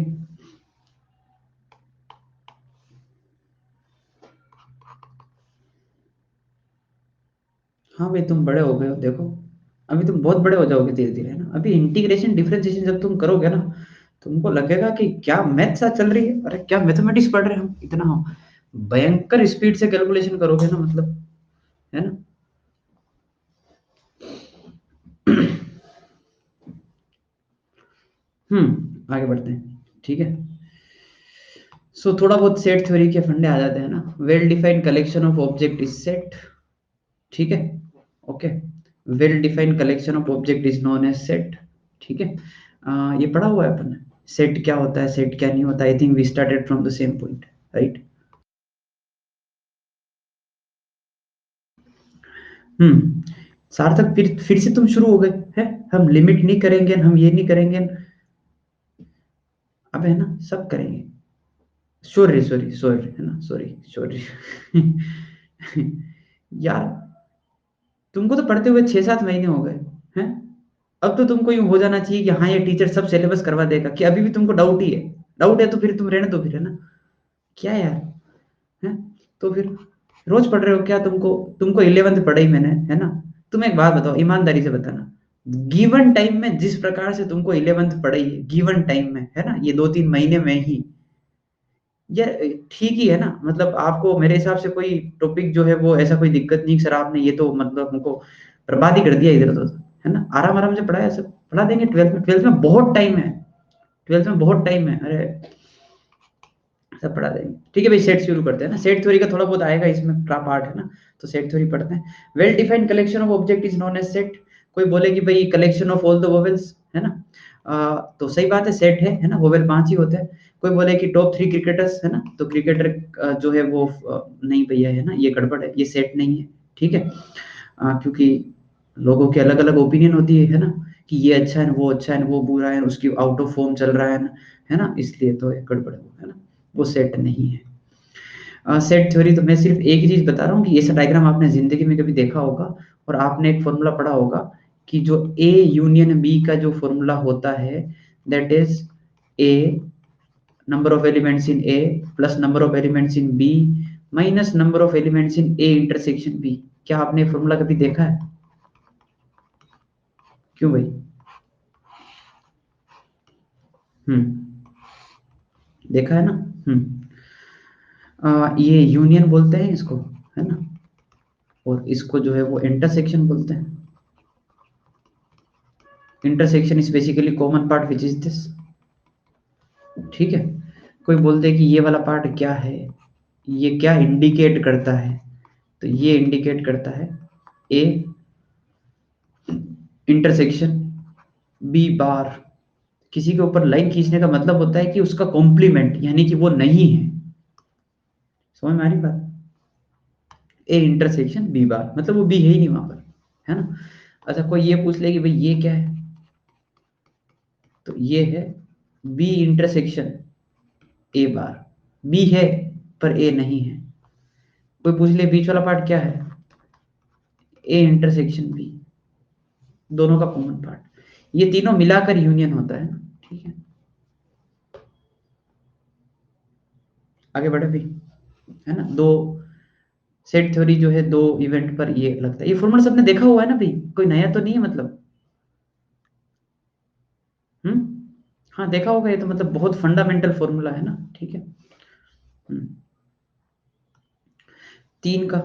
हाँ भाई तुम बड़े हो गए हो, देखो अभी तुम बहुत बड़े हो जाओगे धीरे धीरे, है ना? अभी इंटीग्रेशन डिफरेंशिएशन जब तुम करोगे ना, तुमको लगेगा कि क्या मैथ सा चल रही है, अरे क्या मैथमेटिक्स पढ़ रहे हैं हम, इतना हम भयंकर स्पीड से कैलकुलेशन करोगे ना, मतलब, है ना? आगे बढ़ते हैं, ठीक है? सो थोड़ा बहुत सेट थ्योरी के फंडे आ जाते हैं ना। Well defined collection of object is set. ठीक है? Okay. Well defined collection of object is known as set. ठीक है? ये पढ़ा हुआ है अपन ने, सेट क्या होता है, सेट क्या नहीं होता। I think we started from the same point, right? Hmm. Sarthak, फिर से तुम शुरू हो गए हैं। हम लिमिट नहीं करेंगे, हम ये नहीं करेंगे। अब है ना, सब करेंगे। सॉरी सॉरी सॉरी, है ना? Sorry sorry. यार तुमको तो पढ़ते हुए 6-7 महीने हो गए हैं। अब तो तुमको यूं हो जाना चाहिए कि हाँ ये टीचर सब सिलेबस करवा देगा, कि अभी भी तुमको डाउट ही है? डाउट है तो फिर तुम रहने दो फिर, है ना? क्या यार, है? तो फिर रोज पढ़ रहे हो क्या? तुमको तुमको 11th पढ़ाई मैंने, है ना? तुम एक बात बताओ, ईमानदारी से बताना, गिवन टाइम में जिस प्रकार से तुमको 11th पढ़ाई है, गिवन टाइम में, है ना, ये 2-3 महीने में ही, ये ठीक ही है ना? मतलब आपको मेरे हिसाब से कोई टॉपिक जो है वो ऐसा कोई दिक्कत नहीं कि सर आपने ये तो मतलब हमको बर्बाद ही कर दिया इधर तो। है ना, आराम आराम से पढ़ाया, सब पढ़ा देंगे। 12th में बहुत टाइम है, 12th में बहुत टाइम है, अरे सब पढ़ा देंगे। ठीक है भाई, सेट शुरू करते हैं ना। सेट थ्योरी का थोड़ा बहुत आएगा, इसमें पार्ट है ना, तो सेट थ्योरी पढ़ते हैं। Well defined collection of object is known as set. कोई बोले कि भाई collection of all the vowels, है ना, तो सही बात है, सेट है ना, वोवेल 5 ही होते हैं। कोई बोले कि टॉप 3 क्रिकेटर्स, है ना, तो क्रिकेटर जो है वो नहीं भैया, है ना, ये गड़बड़ है, ये सेट नहीं है। ठीक है, क्योंकि लोगों के अलग अलग ओपिनियन होती है ना, कि ये अच्छा है, वो अच्छा है, वो बुरा है, उसकी आउट ऑफ फॉर्म चल रहा है ना, इसलिए तो ये गड़बड़ है ना, वो सेट नहीं है। सेट थ्योरी तो मैं सिर्फ एक ही चीज बता रहा हूँ कि ऐसा डायग्राम आपने जिंदगी में कभी देखा होगा, और आपने एक फॉर्मूला पढ़ा होगा कि जो ए यूनियन बी का जो फॉर्मूला होता है, that is A number of elements in A plus number of elements in B minus number of elements in A intersection B. क्या आपने फॉर्मूला कभी देखा है? क्यों भाई? देखा है ना। ये यूनियन बोलते हैं इसको, है ना, और इसको जो है वो इंटरसेक्शन बोलते हैं। Intersection is basically common part which is this. ठीक है, कोई बोलते हैं कि ये वाला पार्ट क्या है, ये क्या इंडिकेट करता है, तो ये इंडिकेट करता है ए इंटरसेक्शन बी बार। किसी के ऊपर लाइन खींचने का मतलब होता है कि उसका कॉम्प्लीमेंट, यानी कि वो नहीं है। समझ में आ रही बात? ए इंटरसेक्शन बी बार मतलब वो बी है ही नहीं वहां पर, है ना। अच्छा, कोई ये पूछ ले कि भाई ये क्या है, तो ये है B intersection A bar. B है पर ए नहीं है। कोई पूछ ले बीच वाला पार्ट क्या है, ए इंटरसेक्शन बी, दोनों का कॉमन पार्ट। ये तीनों मिलाकर यूनियन होता है ना। ठीक है, आगे बढ़े भी, है ना। दो सेट थ्योरी जो है, दो इवेंट पर ये लगता है। ये फॉर्मूला सबने देखा हुआ है ना भाई, कोई नया तो नहीं है मतलब। हम्म, हाँ देखा होगा, ये तो मतलब बहुत फंडामेंटल फॉर्मूला है ना। ठीक है। हम्म, तीन का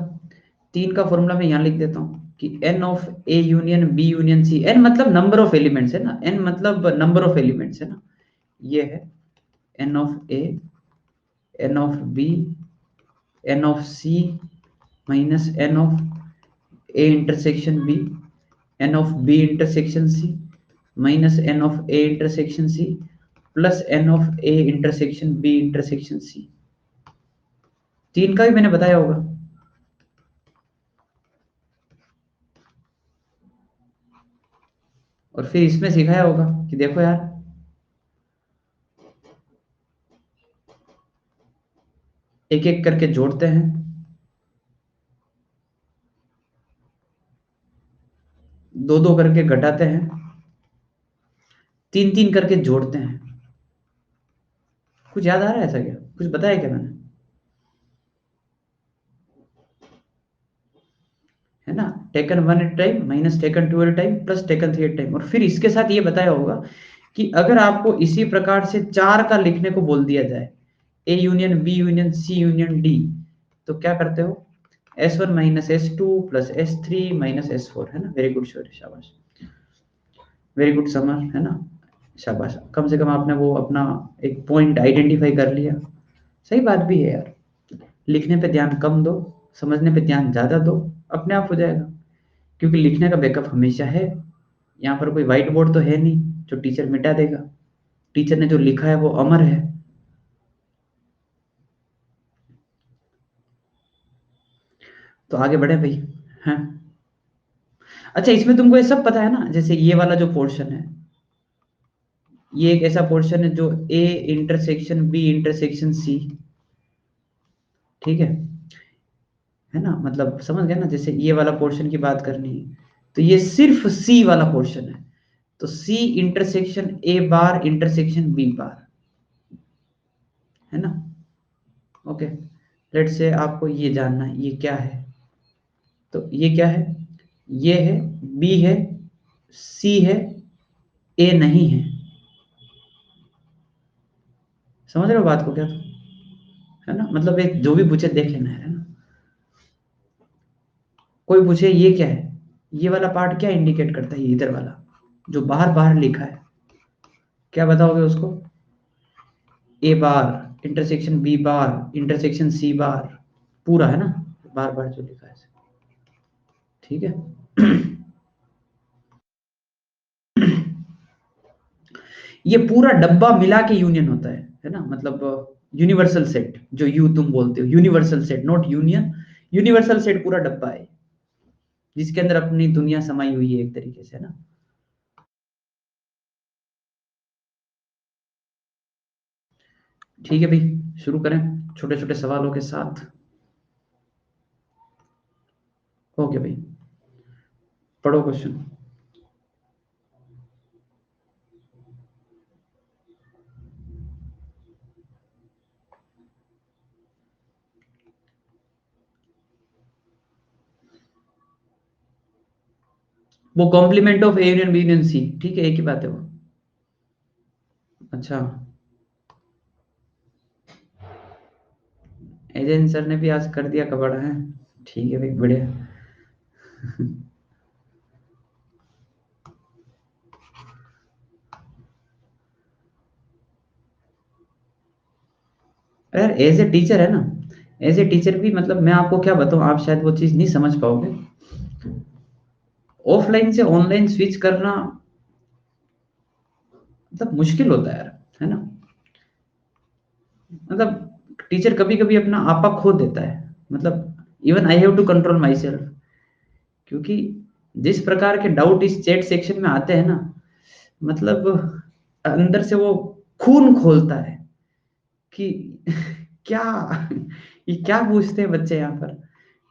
तीन का फॉर्मूला मैं यहाँ लिख देता हूँ कि N of A union B union C. N मतलब नंबर ऑफ एलिमेंट्स है ना, एन मतलब नंबर ऑफ एलिमेंट्स है ना। ये है n of A, N of B, N of C minus n of A intersection B, N of B intersection C minus n of A intersection C plus N of A intersection B intersection C. तीन का भी मैंने बताया होगा। और फिर इसमें सिखाया होगा कि देखो यार, एक एक करके जोड़ते हैं, दो दो करके घटाते हैं, तीन तीन करके जोड़ते हैं। कुछ याद आ रहा है ऐसा? क्या कुछ बताया क्या मैंने? है ना, taken one at time minus taken two at time plus taken three at time. और फिर इसके साथ ये बताया होगा कि अगर आपको इसी प्रकार से चार का लिखने को बोल दिया जाए, A union B union C union D, तो क्या करते हो, S1 minus S2 plus S3 minus S4, है ना। वेरी गुड शोर, शाबाश, वेरी गुड समर, है ना, शाबाश। कम से कम आपने वो अपना एक पॉइंट आइडेंटिफाई कर लिया। सही बात भी है यार, लिखने पे ध्यान कम दो, समझने पे ध्यान ज्यादा दो, अपने आप हो जाएगा। क्योंकि लिखने का बैकअप हमेशा है। यहाँ पर कोई व्हाइट बोर्ड तो है नहीं जो टीचर मिटा देगा। टीचर ने जो लिखा है वो अमर है। तो आगे बढ़े भाई। हाँ, अच्छा, इसमें तुमको ये सब पता है ना, जैसे ये वाला जो पोर्शन है, ये एक ऐसा पोर्शन है जो A intersection B intersection C, ठीक है ना, मतलब समझ गए ना। जैसे ये वाला पोर्शन की बात करनी है, तो ये सिर्फ सी वाला पोर्शन है, तो C intersection A bar intersection B bar, है ना। ओके, लेट से आपको ये जानना है ये क्या है, तो ये क्या है, ये है, बी है, सी है, ए नहीं है। समझ रहे हो बात को क्या? तो है ना, मतलब एक जो भी पूछे देख लेना है ना। कोई पूछे ये क्या है, ये वाला पार्ट क्या इंडिकेट करता है, ये इधर वाला जो बाहर बाहर लिखा है, क्या बताओगे उसको? A bar intersection B bar intersection C bar, पूरा है ना, बार बार जो लिखा है, ठीक है। ये पूरा डब्बा मिला के यूनियन होता है ना, मतलब यूनिवर्सल सेट, जो यू तुम बोलते हो, universal set not union, universal set पूरा डब्बा है जिसके अंदर अपनी दुनिया समाई हुई है एक तरीके से, है ना। ठीक है भाई, शुरू करें छोटे छोटे सवालों के साथ। ओके भाई, पढ़ो क्वेश्चन। वो complement of A union B union C, ठीक है, एक ही बात है वो। अच्छा, एजेंट सर ने भी आज कर दिया कबाड़ा है, ठीक है भाई, बढ़िया। यार एज ए टीचर है ना, एज ए टीचर भी मतलब मैं आपको क्या बताऊं, आप शायद वो चीज नहीं समझ पाओगे। ऑफलाइन से ऑनलाइन स्विच करना मतलब मुश्किल होता है यार, है ना। मतलब टीचर कभी कभी अपना आपा खो देता है, मतलब even I have to control my self, क्योंकि जिस प्रकार के डाउट इस चैट सेक्शन में आते हैं ना, मतलब अंदर से वो खून खोलता है कि क्या, ये क्या पूछते हैं बच्चे यहाँ पर।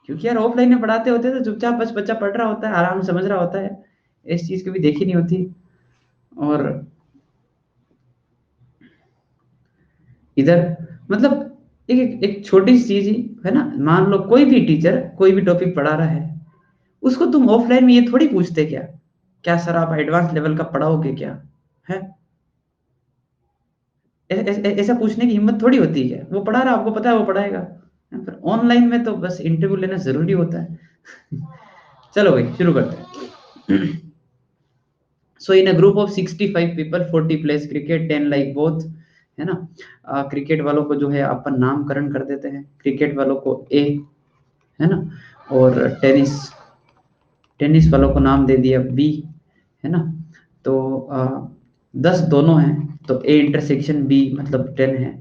क्योंकि यार ऑफलाइन में पढ़ाते होते हैं तो चुपचाप बस बच्चा पढ़ रहा होता है, आराम से समझ रहा होता है, इस चीज की भी देखी नहीं होती। और इधर मतलब एक छोटी सी चीज ही है ना, मान लो कोई भी टीचर कोई भी टॉपिक पढ़ा रहा है, उसको तुम ऑफलाइन में ये थोड़ी पूछते क्या, क्या सर आप एडवांस लेवल का पढ़ाओगे क्या, है ऐसा पूछने की हिम्मत थोड़ी होती है, वो पढ़ा रहा, आपको पता है वो पढ़ाएगा। पर ऑनलाइन में तो बस इंटरव्यू लेना जरूरी होता है। चलो भाई शुरू करते हैं। So in a group of 65 people 40 plays cricket 10 like both, है ना। क्रिकेट वालों को जो है अपन नामकरण कर देते हैं, क्रिकेट वालों को ए, है ना, और टेनिस, टेनिस वालों को नाम दे दिया बी, है ना। तो 10 दोनों हैं, तो ए इंटरसेक्शन बी मतलब 10 है।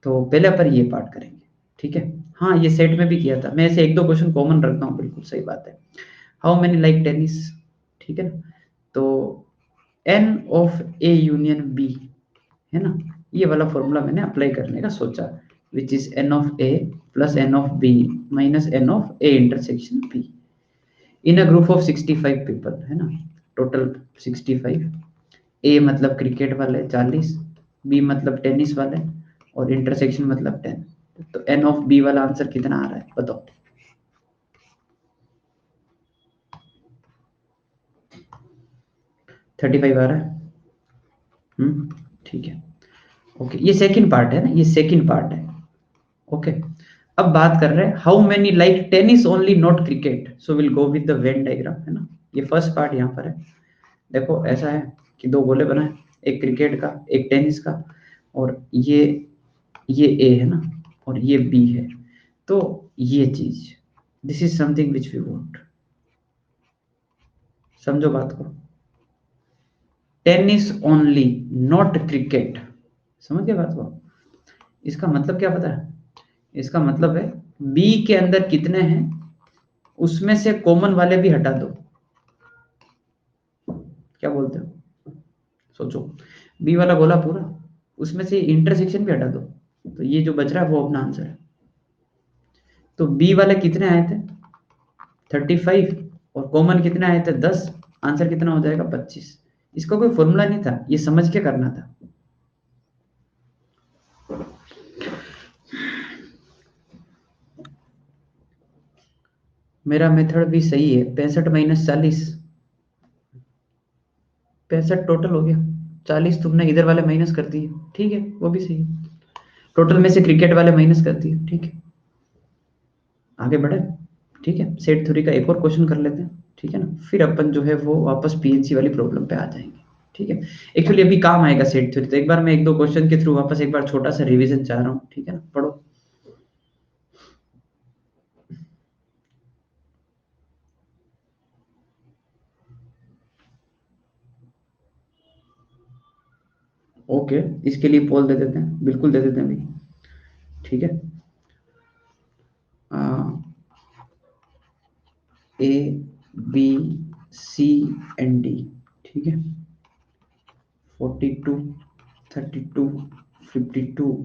तो पहले अपन ये पार्ट करेंगे, ठीक है। हाँ ये सेट में भी किया था मैं, ऐसे एक दो क्वेश्चन कॉमन रखता हूँ, बिल्कुल सही बात है। हाउ मेनी लाइक टेनिस, ठीक है ना। तो n of A union B, है ना, ये वाला फॉर्मूला मैंने अप्लाई करने का सोचा, which is N of A plus N of B minus n of A intersection B in a group of 65 people, है ना, टोटल 65। ए मतलब क्रिकेट वाले 40, बी मतलब टेनिस वाले, और इंटरसेक्शन मतलब 10। तो एन ऑफ बी वाला आंसर कितना आ रहा है बताओ? 35 आ रहा है। ठीक है। ओके, ये सेकंड पार्ट है ना, ये सेकंड पार्ट है। ओके, अब बात कर रहे हैं how many like tennis only not cricket, so will go with the Venn diagram, है ना। ये फर्स्ट पार्ट यहाँ पर है। देखो ऐसा है कि दो गोले बनाए, एक क्रिकेट का एक टेनिस का, और ये ए है ना, और ये बी है। तो ये चीज, this is something which we want, समझो बात को। टेनिस ओनली नॉट क्रिकेट, समझ गए बात को। इसका मतलब क्या पता है, इसका मतलब है बी के अंदर कितने हैं उसमें से कॉमन वाले भी हटा दो। क्या बोलते हो, सोचो, बी वाला गोला पूरा, उसमें से इंटरसेक्शन भी हटा दो, तो ये जो बच रहा है वो अपना आंसर है। तो बी वाले कितने आए थे, 35, और कॉमन कितने आए थे 10, आंसर कितना हो जाएगा 25। इसका कोई फॉर्मूला नहीं था, ये समझ के करना था। मेरा मेथड भी सही है, 65 माइनस 40, 65 टोटल हो गया, 40 तुमने इधर वाले माइनस कर दिए, ठीक है वो भी सही है। टोटल में से क्रिकेट वाले माइनस कर दिए, ठीक है। आगे बढ़े, ठीक है, सेट थ्योरी का एक और क्वेश्चन कर लेते हैं। ठीक है ना, फिर अपन जो है वो वापस पीएनसी वाली प्रॉब्लम पे आ जाएंगे। ठीक है, एक्चुअली अभी काम आएगा सेट थ्योरी, तो एक बार मैं एक दो क्वेश्चन के थ्रू वापस एक बार छोटा सा रिवीजन चाह रहा हूँ। ठीक है ना, पढ़ो। ओके, इसके लिए पोल दे देते हैं, बिल्कुल दे देते हैं अभी। ठीक है, A B C and D. ठीक है, 42, 32, 52,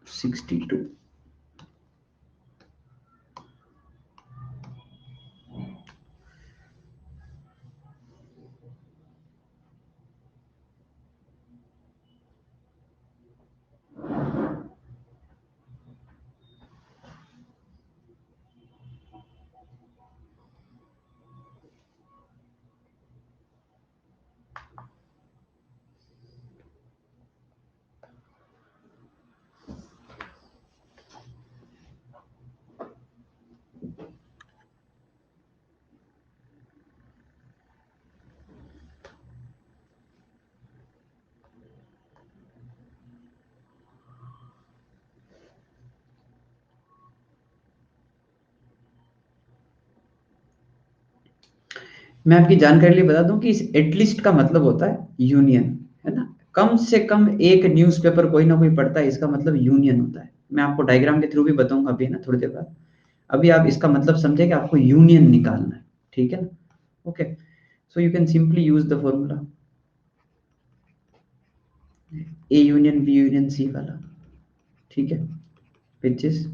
62। मैं आपकी जानकारी के लिए बता दूं कि इस एटलीस्ट का मतलब होता है यूनियन, है ना। कम से कम एक न्यूज़पेपर कोई ना कोई पढ़ता है, इसका मतलब यूनियन होता है। मैं आपको डायग्राम के थ्रू भी बताऊंगा अभी, है ना, थोड़ी देर बाद। अभी आप इसका मतलब समझे कि आपको यूनियन निकालना है। ठीक है ना, okay. So you can simply use the formula A union B union C वाला। ठीक है, which is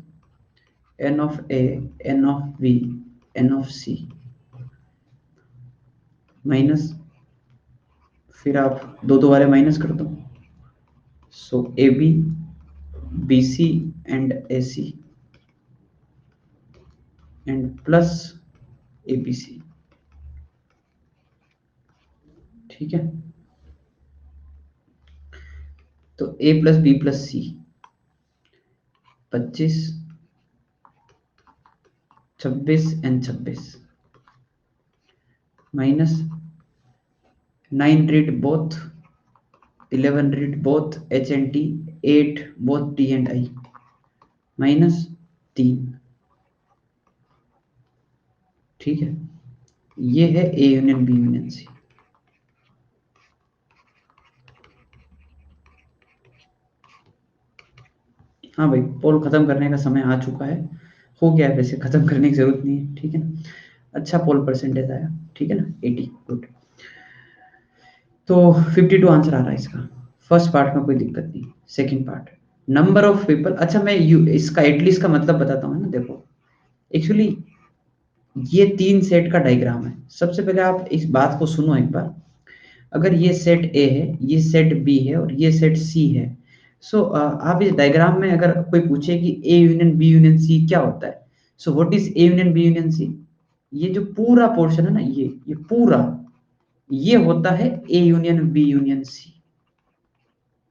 N of A, N of B, N of C minus, फिर आप दो दो वाले माइनस कर दो। So A B, B C and A C and plus A B C. ठीक है, तो A plus B plus C 25, 26 and 26 minus 9 read both, 11 read both H and T, 8 both T and I minus 3। ठीक है, ये है A union B union C. हाँ भाई, पोल खत्म करने का समय आ चुका है, हो गया है, वैसे खत्म करने की जरूरत नहीं है। ठीक है ना, अच्छा पोल परसेंटेज आया। ठीक है ना, 80, गुड। तो 52 आंसर आ रहा है इसका। फर्स्ट पार्ट में कोई दिक्कत नहीं। Second part, number of people. अच्छा, मैं इसका एटलीस्ट का मतलब बताता हूँ ना। देखो, एक्चुअली ये तीन सेट का डायग्राम है। सबसे पहले आप इस बात को सुनो एक बार। अगर ये सेट ए है, ये सेट बी है और ये सेट सी है, सो आप इस डायग्राम में अगर कोई पूछे कि A union B union C क्या होता है, so what is A union B union C, ये जो पूरा पोर्शन है ना, ये पूरा, ये होता है A union B union C.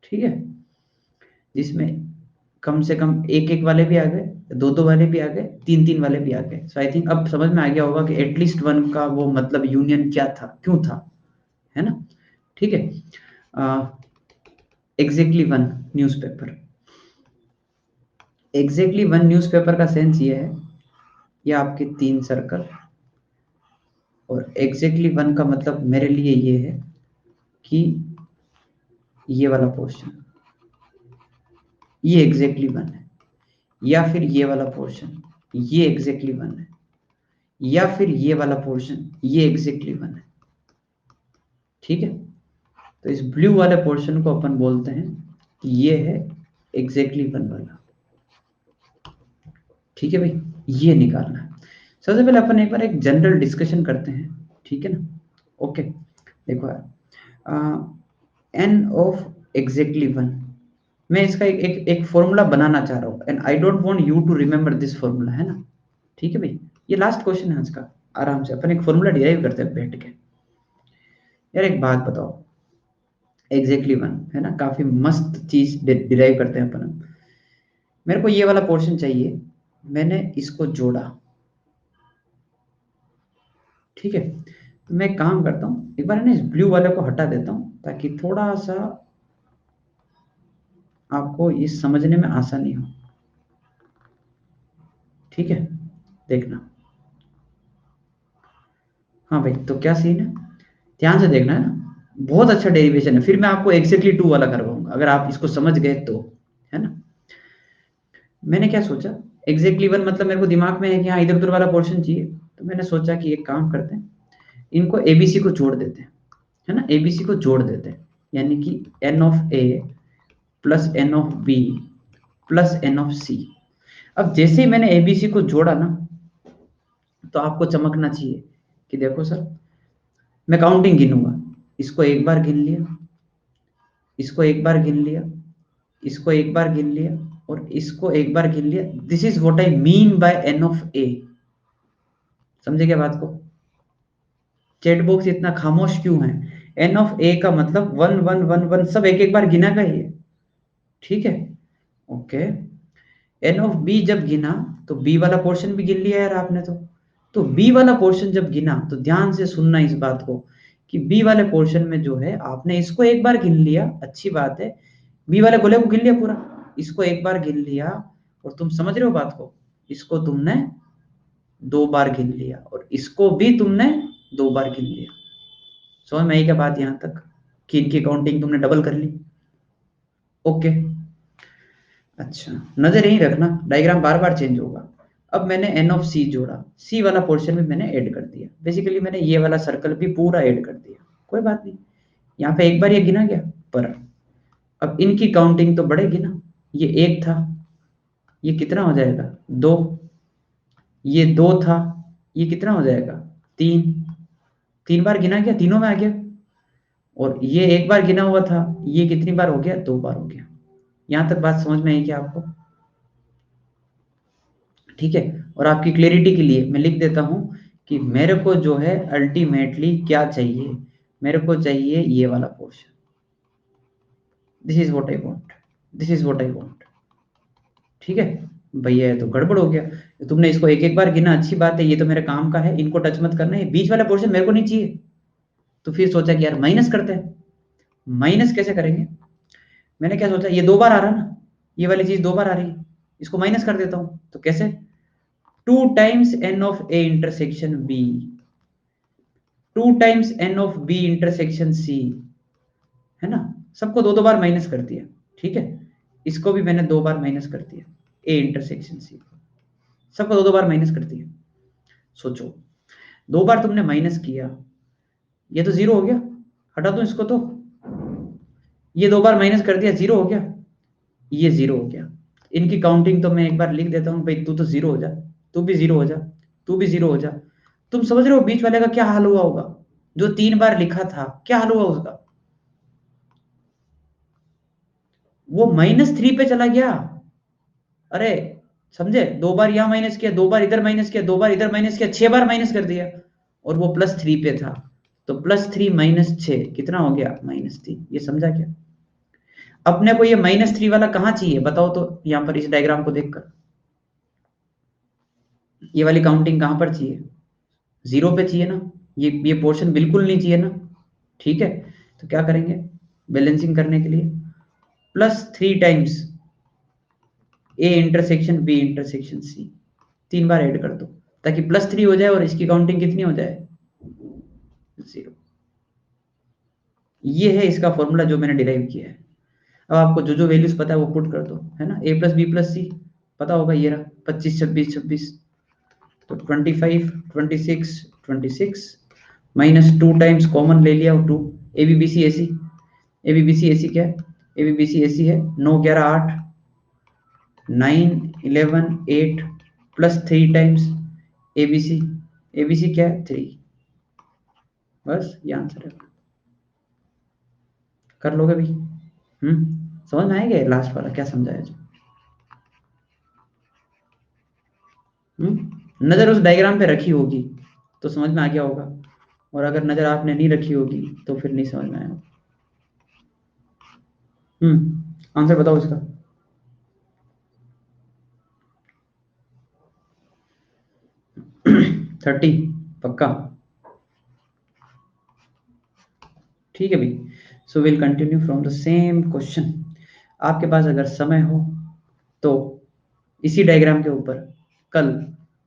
ठीक है, जिसमें कम से कम एक एक वाले भी आ गए, दो दो वाले भी आ गए, तीन तीन वाले भी आ गए। सो आई थिंक अब समझ में आ गया होगा कि एटलीस्ट वन का वो मतलब यूनियन क्या था, क्यों था, है ना। ठीक है, exactly one newspaper. Exactly one newspaper का सेंस ये है, ये आपके तीन सर्कल, और एग्जैक्टली वन का मतलब मेरे लिए ये है कि ये वाला पोर्शन, ये एग्जैक्टली वन है, या फिर ये वाला पोर्शन, ये एग्जैक्टली वन है, या फिर ये वाला पोर्शन, ये एग्जैक्टली वन है। ठीक है, तो इस ब्लू वाले पोर्शन को अपन बोलते हैं कि ये है एग्जैक्टली वन वाला। ठीक है भाई, ये निकालना है। सबसे पहले अपन एक बार एक जनरल डिस्कशन करते हैं। ठीक है ना, ओके। देखो यार, एन ऑफ एग्जैक्टली वन, मैं इसका एक फॉर्मूला बनाना चाह रहा हूँ, and I don't want you to remember this formula, है ना। ठीक है भाई, ये लास्ट क्वेश्चन है आज का। आराम से अपन एक फॉर्मूला डिराइव करते हैं बैठ के। यार एक बात बताओ, एग्जैक्टली वन है ना, काफी मस्त चीज डिराइव करते हैं अपन। मेरे को ये वाला पोर्शन चाहिए, मैंने इसको जोड़ा, ठीक है, तो मैं एक काम करता हूँ, एक बार है ना इस ब्लू वाले को हटा देता हूँ ताकि थोड़ा सा आपको ये समझने में आसानी हो। ठीक है, देखना। हाँ भाई, तो क्या सीन है, ध्यान से देखना है ना, बहुत अच्छा डेरिवेशन है, फिर मैं आपको एग्जैक्टली टू वाला करवाऊंगा अगर आप इसको समझ गए तो, है ना। मैंने क्या सोचा, एग्जैक्टली वन मतलब मेरे को दिमाग में है कि हाँ इधर उधर वाला पोर्शन चाहिए, तो मैंने सोचा कि एक काम करते हैं, इनको एबीसी को जोड़ देते हैं, है ना, एबीसी को जोड़ देते हैं, यानी कि N of A plus N of B plus N of C. अब जैसे ही मैंने एबीसी को जोड़ा ना, तो आपको चमकना चाहिए कि देखो सर, मैं काउंटिंग गिनूंगा, इसको एक बार गिन लिया, इसको एक बार गिन लिया, इसको एक बार गिन लिया, और इसको एक बार गिन लिया। This is what I mean by N of A. समझे क्या बात को? चैट बॉक्स इतना खामोश क्यों है? एन ऑफ ए का मतलब वन वन वन वन सब एक एक बार गिना का ही है। ठीक है, ओके। एन ऑफ बी जब गिना, तो बी वाला पोर्शन भी गिन लिया यार आपने तो बी वाला पोर्शन जब गिना, तो ध्यान से सुनना इस बात को, कि बी वाले पोर्शन में जो है आपने इसको एक बार गिन लिया, अच्छी बात है, बी वाले गोले को गिन लिया पूरा, इसको एक बार गिन लिया, और तुम समझ रहे हो बात को, इसको तुमने दो बार गिन लिया, और इसको भी तुमने दो बार गिन लिया। समझ में आई क्या बात यहां तक, कि इनकी काउंटिंग तुमने डबल कर ली? ओके, अच्छा, नजर यही रखना, डायग्राम बार बार चेंज होगा। अब मैंने एन ऑफ सी जोड़ा, सी वाला पोर्शन भी मैंने ऐड कर दिया, बेसिकली मैंने ये वाला सर्कल भी पूरा ऐड कर दिया, कोई बात नहीं, यहाँ पे एक बार ये गिना गया, पर अब इनकी काउंटिंग तो बढ़ेगी ना, ये एक था, ये कितना हो जाएगा, दो, ये दो था, ये कितना हो जाएगा, तीन, तीन बार गिना गया, तीनों में आ गया, और ये एक बार गिना हुआ था, ये कितनी बार हो गया, दो बार हो गया। यहां तक बात समझ में आई क्या आपको? ठीक है, और आपकी क्लैरिटी के लिए मैं लिख देता हूं कि मेरे को जो है अल्टीमेटली क्या चाहिए, मेरे को चाहिए ये वाला portion, this is what I want, this is what I want. ठीक है भैया, ये तो गड़बड़ हो गया, तुमने इसको एक एक बार गिना, अच्छी बात है, ये तो मेरे काम का है, इनको टच मत करना, ये बीच वाला पोर्शन मेरे को नहीं चाहिए। तो फिर सोचा कि यार माइनस करते हैं। माइनस कैसे करेंगे? मैंने क्या सोचा, ये दो बार आ रहा है ना, ये वाली चीज दो बार आ रही है, इसको माइनस कर देता हूं, तो कैसे, two times n of A intersection B, two times n of B intersection C, है ना, सबको दो दो बार माइनस कर दिया। ठीक है, इसको भी मैंने दो बार माइनस कर दिया, ए इंटरसेक्शन सी, सबको दो दो बार माइनस कर दिया। सोचो, दो बार तुमने माइनस किया, ये तो जीरो हो गया, हटा दो इसको तो, ये दो बार माइनस कर दिया, जीरो हो गया, ये जीरो हो गया। इनकी काउंटिंग तो मैं एक बार लिख देता हूँ, भाई तू तो जीरो हो जा, तू भी जीरो हो जा, तू भी जीरो हो जा। तुम समझ रहे हो बीच वाले का क्या हाल हुआ होगा, जो तीन बार लिखा था क्या हाल हुआ उसका, वो -3 पे चला गया। अरे समझे, दो बार यहां माइनस किया, दो बार इधर माइनस किया, दो बार इधर माइनस किया, 6 बार माइनस कर दिया, और वो +3 पे था, तो +3 -6 कितना हो गया, -3। ये समझा क्या? अपने को ये -3 वाला कहाँ चाहिए बताओ तो, यहाँ पर इस डायग्राम को देखकर, ये वाली काउंटिंग कहाँ पर चाहिए, जीरो पे चाहिए ना, ये पोर्शन बिल्कुल नहीं चाहिए ना। ठीक है, तो क्या करेंगे, बैलेंसिंग करने के लिए +3 times A intersection B intersection C, तीन बार ऐड कर दो, ताकि +3 हो जाए और इसकी काउंटिंग कितनी हो जाए, जीरो। ये है इसका फॉर्मूला जो मैंने डिराइव किया है। अब आपको जो जो वैल्यूज पता है वो पुट कर दो, है ना, a प्लस बी प्लस सी पता होगा, ये रहा 25 26 26, तो 25 26 26 -2 टाइम्स कॉमन ले लिया, और 2, A B B C A C, A B B C A C क्या है, A B B C A सी है 9 11 8 9 11 8 +3 times A B C, A B C क्या है 3, बस ये आंसर है। कर लोगे भाई? समझ में आएगा लास्ट वाला क्या समझाया जो? नजर उस डायग्राम पे रखी होगी तो समझ में आ गया होगा, और अगर नजर आपने नहीं रखी होगी तो फिर नहीं समझ में आया। आंसर बताओ इसका। 30 पक्का? ठीक है भाई। So will continue from the same question. आपके पास अगर समय हो तो इसी डायग्राम के ऊपर कल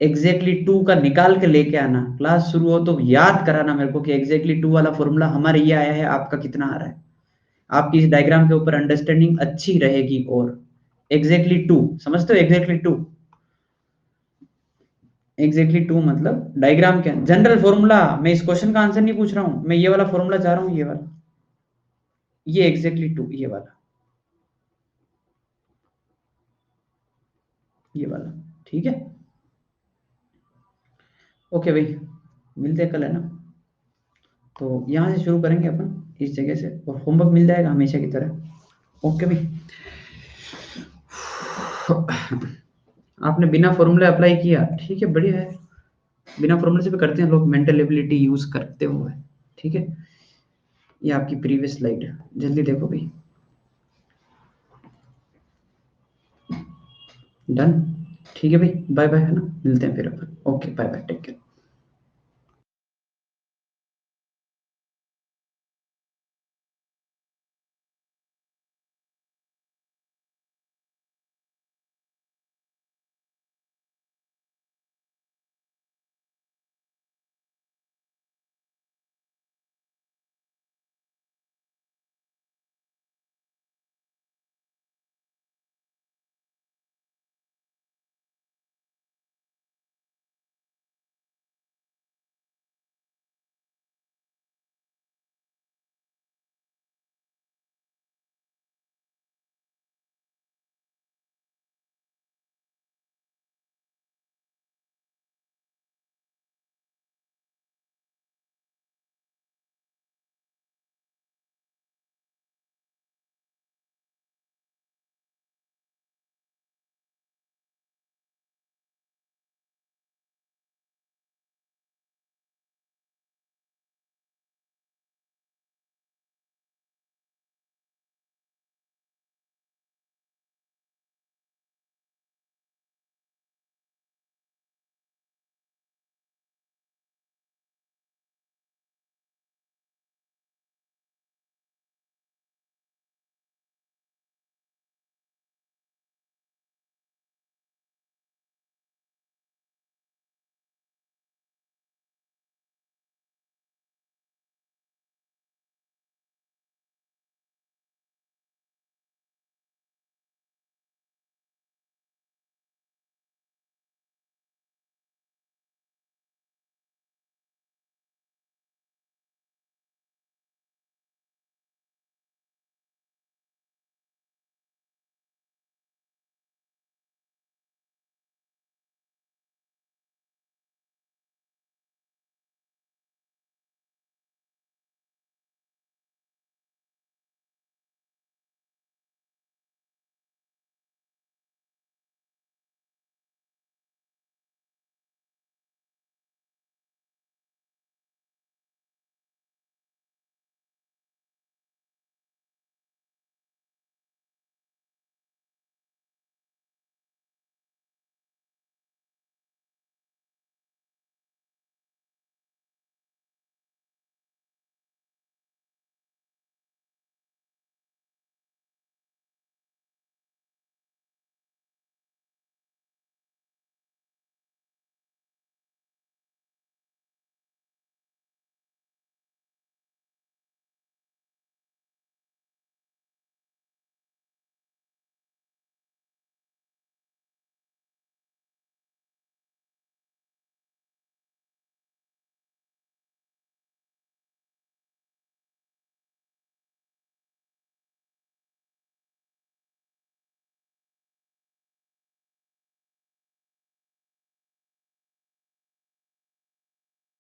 एग्जैक्टली 2 का निकाल के लेके आना, क्लास शुरू हो तो याद कराना मेरे को कि एग्जैक्टली 2 वाला फॉर्मूला हमारे ये आया है, आपका कितना आ रहा है। आपकी इस डायग्राम के ऊपर अंडरस्टैंडिंग अच्छी रहेगी। और एग्जैक्टली 2 समझते हो? एग्जैक्टली 2, एग्जैक्टली 2 मतलब डायग्राम क्या, जनरल फॉर्मूला। मैं इस क्वेश्चन का आंसर नहीं पूछ रहा हूं, मैं ये वाला फॉर्मूला चाह रहा हूं, ये वाला, ये एग्जैक्टली 2, ये वाला, ये वाला। ठीक है, ओके भाई, मिलते हैं कल, है ना? तो यहाँ से शुरू करेंगे अपन, इस जगह से, और होमवर्क मिल जाएगा हमेशा की तरह। ओके भाई। आपने बिना फॉर्मूले अप्लाई किया, ठीक है, बढ़िया है। बिना फॉर्मूले से भी करते हैं लोग, मेंटल एबिलिटी यूज करते हुए। ठीक है, ये आपकी प्रीवियस स्लाइड, जल्दी देखो भाई। डन। ठीक है भाई, बाय बाय, है ना? मिलते हैं फिर अपन। Okay, bye bye, take care.